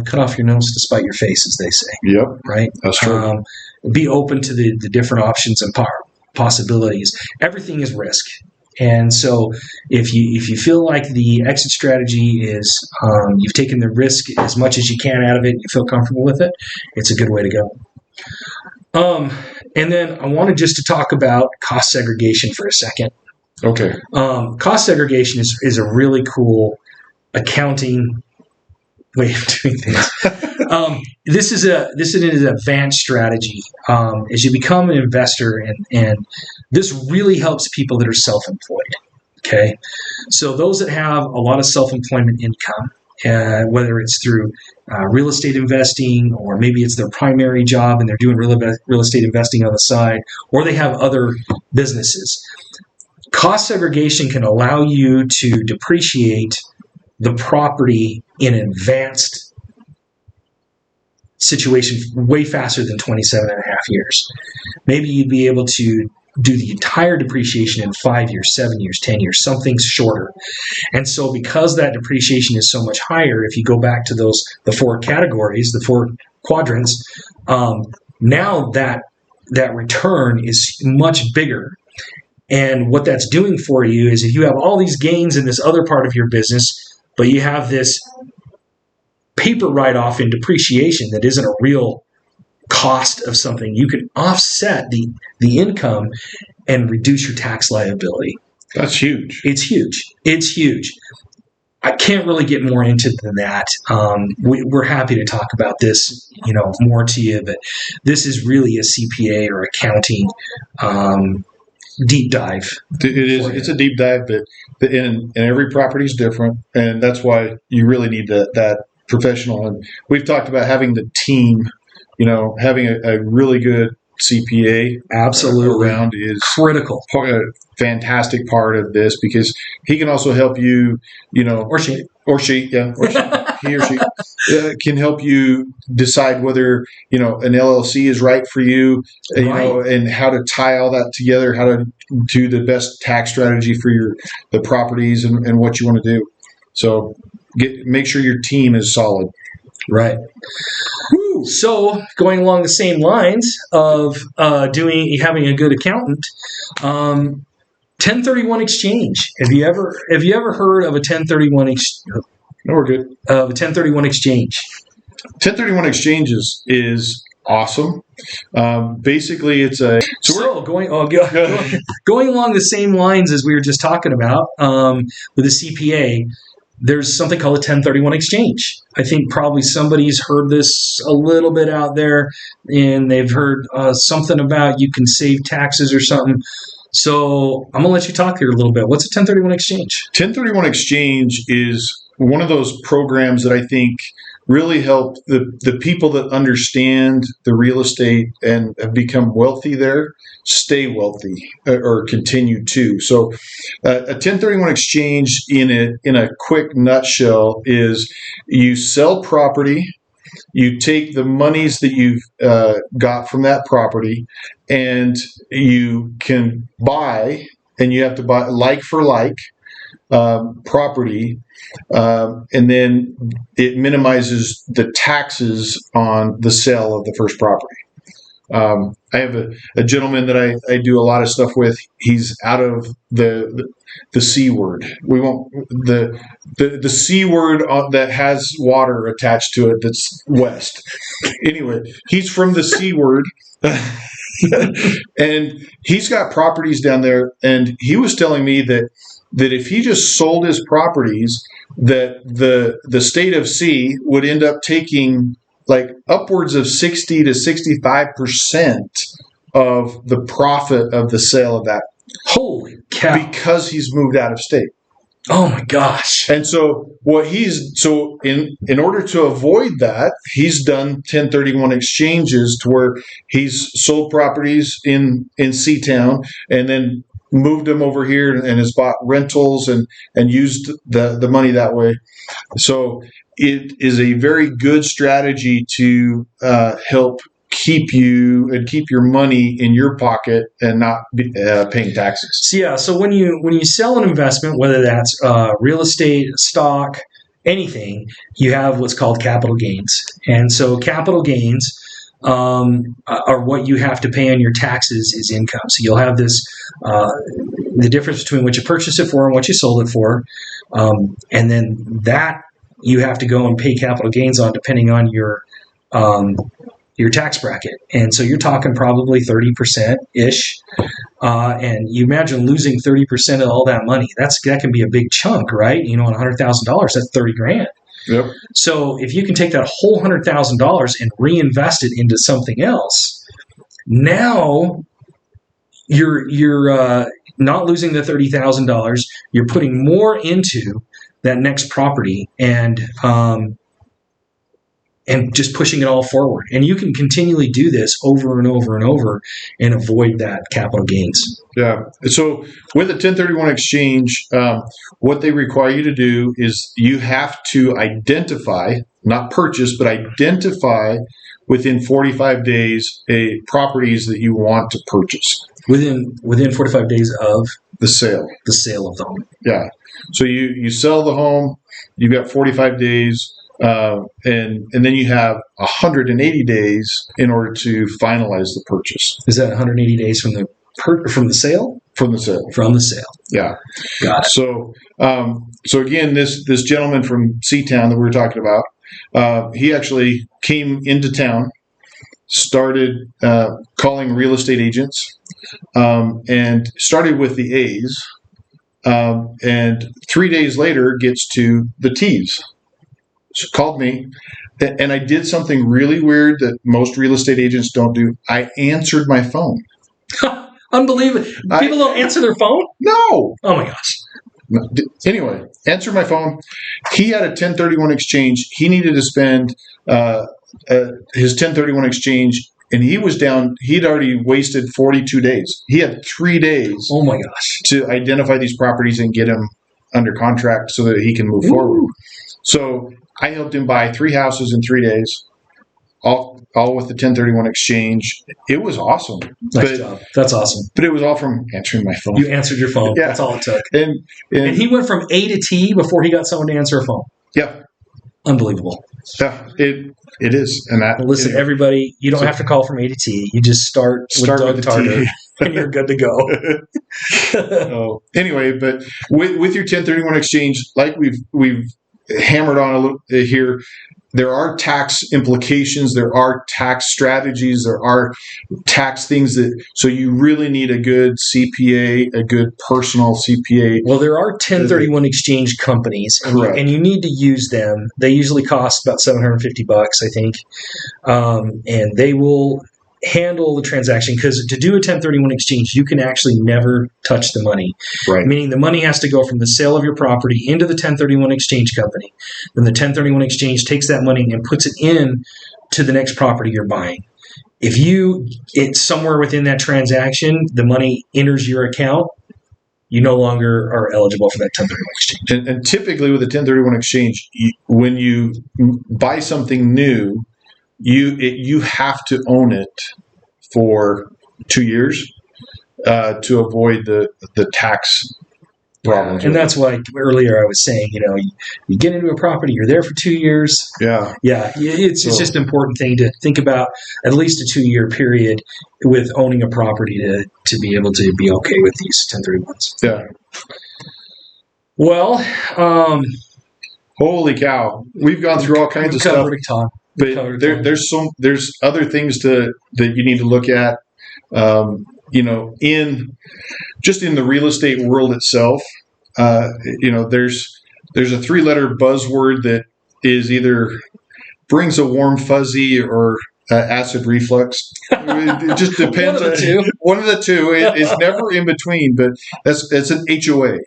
cut off your nose to spite your face, as they say. Yep. Right? That's true. Be open to the different options and possibilities. Everything is risk. And so if you feel like the exit strategy is you've taken the risk as much as you can out of it and you feel comfortable with it, it's a good way to go. And then I wanted just to talk about cost segregation for a second. Okay. Cost segregation is a really cool accounting way of doing things. This is an advanced strategy as you become an investor, and this really helps people that are self-employed. Okay, so those that have a lot of self-employment income, whether it's through real estate investing, or maybe it's their primary job and they're doing real estate investing on the side, or they have other businesses. Cost segregation can allow you to depreciate the property in advanced situation way faster than 27 and a half years. Maybe you'd be able to do the entire depreciation in 5 years, 7 years, 10 years, something shorter. And so because that depreciation is so much higher, if you go back to the four categories, the four quadrants, now that return is much bigger. And what that's doing for you is if you have all these gains in this other part of your business, but you have this paper write-off in depreciation that isn't a real cost of something, you can offset the income and reduce your tax liability. That's huge. It's huge. I can't really get more into than that. We're happy to talk about this, more to you, but this is really a CPA or accounting deep dive. It is. It's a deep dive, but and every property is different, and that's why you really need that professional. And we've talked about having the team. Having a really good CPA absolutely around is critical. A fantastic part of this because he can also help you, or she, he or she can help you decide whether an LLC is right for you, and how to tie all that together, how to do the best tax strategy for the properties and what you want to do. So make sure your team is solid. Right. So going along the same lines of having a good accountant, 1031 exchange. Have you ever heard of a 1031 exchange? No, we're good. A 1031 exchange. 1031 exchanges is awesome. Basically, it's a going along the same lines as we were just talking about with the CPA. There's something called a 1031 exchange. I think probably somebody's heard this a little bit out there, and they've heard something about you can save taxes or something. So I'm going to let you talk here a little bit. What's a 1031 exchange? 1031 exchange is one of those programs that I think really help the people that understand the real estate and have become wealthy there stay wealthy or continue to. So a 1031 exchange in a quick nutshell is you sell property, you take the monies that you've got from that property, and you can buy, and you have to buy like for like property, and then it minimizes the taxes on the sale of the first property. I have a gentleman that I do a lot of stuff with. He's out of the C word. We won't the C word that has water attached to it. That's west. Anyway, he's from the C word. And he's got properties down there, and he was telling me that if he just sold his properties, that the state of C would end up taking like upwards of 60 to 65% of the profit of the sale of that. Holy cow. Because he's moved out of state. Oh my gosh. And so in order to avoid that, he's done 1031 exchanges to where he's sold properties in C-Town and then moved them over here and has bought rentals and used the money that way. So it is a very good strategy to help keep your money in your pocket and not paying taxes. So when you sell an investment, whether that's real estate, stock, anything, you have what's called capital gains. And so capital gains are what you have to pay on your taxes is income. So you'll have this the difference between what you purchased it for and what you sold it for, and then that you have to go and pay capital gains on depending on your tax bracket. And so you're talking probably 30%-ish. And you imagine losing 30% of all that money. That can be a big chunk, right? On $100,000, that's $30,000. Yep. So if you can take that whole $100,000 and reinvest it into something else, now you're not losing the $30,000. You're putting more into that next property and just pushing it all forward. And you can continually do this over and over and over and avoid that capital gains. Yeah. So with a 1031 exchange, what they require you to do is you have to identify not purchase, but identify within 45 days properties that you want to purchase. Within 45 days of the sale of the home. Yeah. So you sell the home, you've got 45 days, and then you have 180 days in order to finalize the purchase. Is that 180 days from the sale? From the sale. From the sale. Yeah. Got it. So again, this gentleman from Seatown that we were talking about, he actually came into town, started calling real estate agents, and started with the A's, and 3 days later gets to the T's. So called me, and I did something really weird that most real estate agents don't do. I answered my phone. Unbelievable. People don't answer their phone? No. Oh my gosh. Anyway, answered my phone. He had a 1031 exchange. He needed to spend his 1031 exchange, and he was down. He'd already wasted 42 days. He had 3 days. Oh my gosh. To identify these properties and get them under contract so that he can move forward. So I helped him buy 3 houses in 3 days, all with the 1031 exchange. It was awesome. Nice job. That's awesome. But it was all from answering my phone. You answered your phone. Yeah. That's all it took. And he went from A to T before he got someone to answer a phone. Yeah. Unbelievable. Yeah, it is. And that. Listen, everybody, you don't have to call from A to T. You just start with Doug Tarter, and you're good to go. Anyway, but with your 1031 exchange, like we've hammered on a little here, there are tax implications, there are tax strategies, there are tax things so you really need a good CPA, a good personal CPA. Well, there are 1031 exchange companies, and you need to use them. They usually cost about $750, I think, and they will handle the transaction, because to do a 1031 exchange, you can actually never touch the money. Right. Meaning the money has to go from the sale of your property into the 1031 exchange company. Then the 1031 exchange takes that money and puts it in to the next property you're buying. If it's somewhere within that transaction, the money enters your account, you no longer are eligible for that 1031 exchange. And typically with a 1031 exchange, when you buy something new, you have to own it for 2 years to avoid the tax problems. And that's why earlier I was saying, you get into a property, you're there for 2 years. Yeah. It's just an important thing to think about, at least a 2-year period with owning a property to be able to be okay with these 1031s. Yeah. Well, holy cow, we've gone through all kinds of stuff. But there's other things that you need to look at, in the real estate world itself. There's a 3-letter buzzword that is either brings a warm fuzzy or acid reflux. It just depends. One of the two. It's never in between, but it's an HOA.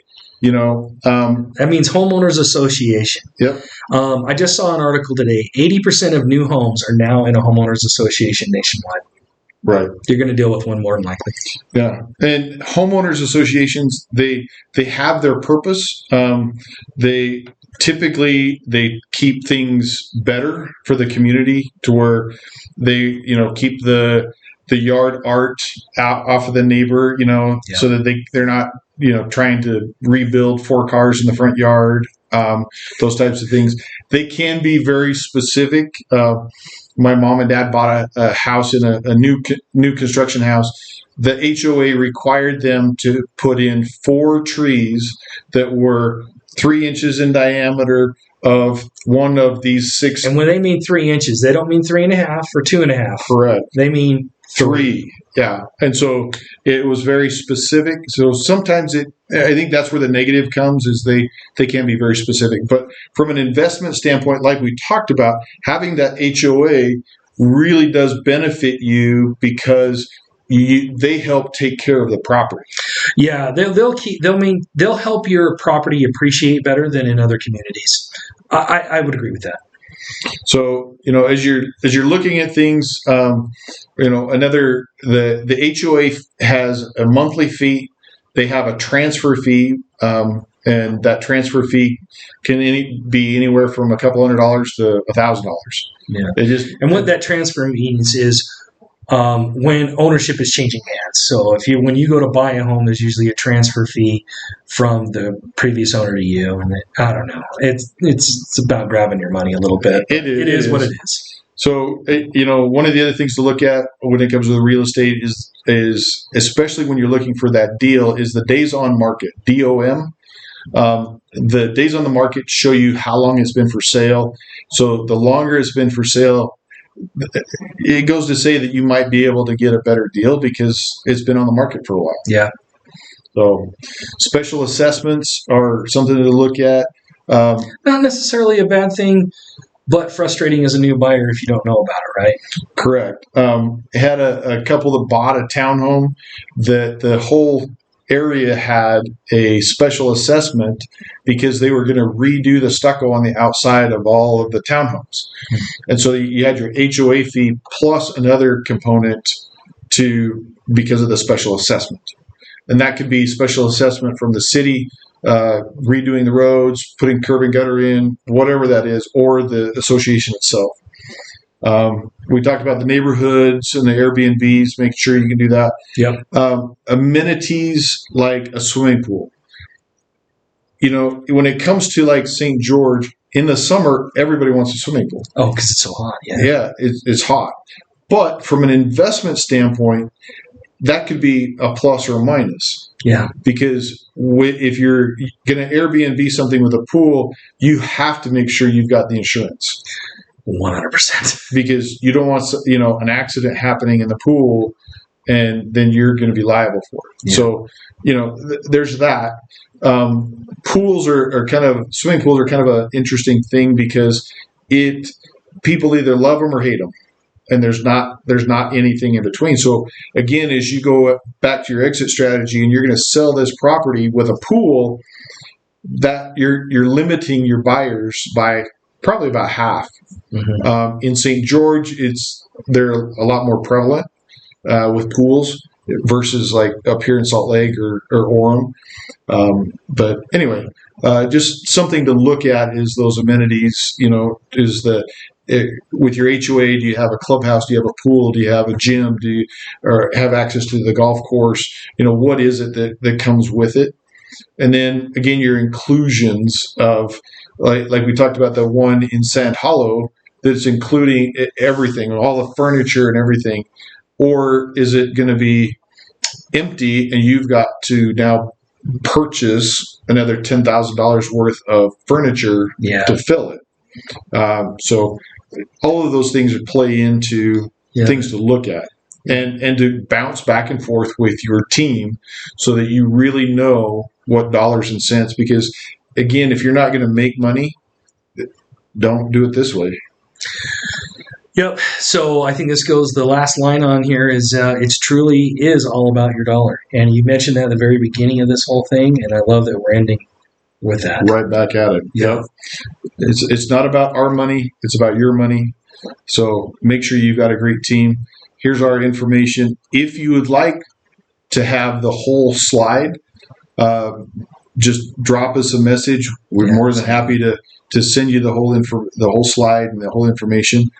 That means homeowners association. Yep. I just saw an article today. 80% of new homes are now in a homeowners association nationwide. Right. You're going to deal with one more than likely. Yeah. And homeowners associations, they have their purpose. They typically keep things better for the community, to where they keep the yard art off of the neighbor, so that they're not trying to rebuild 4 cars in the front yard, those types of things. They can be very specific. My mom and dad bought a house in a new construction house. The HOA required them to put in 4 trees that were 3 inches in diameter of one of these 6. And when they mean 3 inches, they don't mean 3.5 or 2.5. Correct. They mean 3. Yeah. And so it was very specific. So sometimes I think that's where the negative comes, is they can be very specific. But from an investment standpoint, like we talked about, having that HOA really does benefit you, because they help take care of the property. Yeah, they'll help your property appreciate better than in other communities. I would agree with that. So as you're looking at things, the HOA has a monthly fee. They have a transfer fee, and and that transfer fee can be anywhere from a couple $100 to $1,000. Yeah. And what that transfer means is when ownership is changing hands. So when you go to buy a home, there's usually a transfer fee from the previous owner to you, and I don't know. It's about grabbing your money a little bit. It is what it is. So one of the other things to look at when it comes to the real estate is especially when you're looking for that deal is the days on market, DOM. The days on the market show you how long it's been for sale. So the longer it's been for sale, it goes to say that you might be able to get a better deal because it's been on the market for a while. Yeah. So special assessments are something to look at. Not necessarily a bad thing, but frustrating as a new buyer if you don't know about it, right? Correct. Had a couple that bought a townhome that the whole area had a special assessment because they were going to redo the stucco on the outside of all of the townhomes. And so you had your HOA fee plus another component because of the special assessment. And that could be special assessment from the city, redoing the roads, putting curb and gutter in, whatever that is, or the association itself. We talked about the neighborhoods and the Airbnbs, make sure you can do that. Yep. Amenities like a swimming pool. When it comes to like St. George, in the summer, everybody wants a swimming pool. Oh, because it's so hot. Yeah. Yeah, it's hot. But from an investment standpoint, that could be a plus or a minus. Yeah. Because if you're going to Airbnb something with a pool, you have to make sure you've got the insurance. 100%. Because you don't want an accident happening in the pool, and then you're going to be liable for it. Yeah. So there's that. Swimming pools are kind of an interesting thing because people either love them or hate them, and there's not anything in between. So again, as you go back to your exit strategy and you're going to sell this property with a pool, that you're limiting your buyers by probably about half. Mm-hmm. In St. George, they're a lot more prevalent with pools versus like up here in Salt Lake or Orem. But anyway, just something to look at is those amenities. With your HOA, do you have a clubhouse? Do you have a pool? Do you have a gym? Do you have access to the golf course? What is it that comes with it? And then again, your inclusions of like we talked about the one in Sand Hollow that's including everything, all the furniture and everything, or is it going to be empty and you've got to now purchase another $10,000 worth of furniture to fill it? So all of those things would play into things to look at and to bounce back and forth with your team so that you really know what dollars and cents, because again, if you're not going to make money, don't do it this way. Yep. So I think the last line on here is it truly is all about your dollar. And you mentioned that at the very beginning of this whole thing, and I love that we're ending with that. Right back at it. Yep. It's not about our money. It's about your money. So make sure you've got a great team. Here's our information. If you would like to have the whole slide, just drop us a message. We're more than happy to send you the whole slide and the whole information.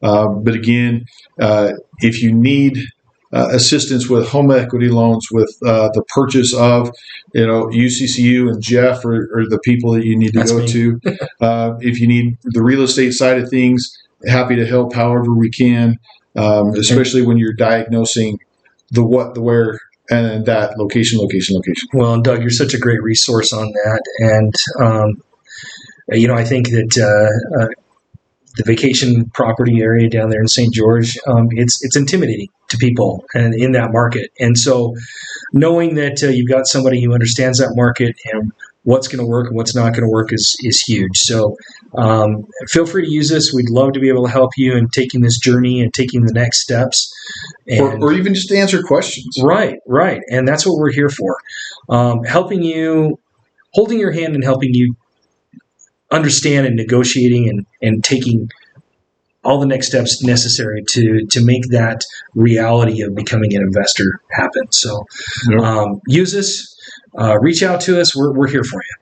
But again, if you need assistance with home equity loans, with the purchase of, UCCU and Jeff are the people that you need to go to. If you need the real estate side of things, happy to help however we can, especially when you're diagnosing the what, the where, and that location. Well, and Doug, you're such a great resource on that. And, I think that the vacation property area down there in St. George, it's intimidating to people and in that market. And so knowing that you've got somebody who understands that market and what's going to work and what's not going to work is huge. So feel free to use this. We'd love to be able to help you in taking this journey and taking the next steps. And, or even just to answer questions. Right. And that's what we're here for. Helping you, holding your hand and helping you understand and negotiating and taking all the next steps necessary to make that reality of becoming an investor happen. So use this, reach out to us. We're here for you.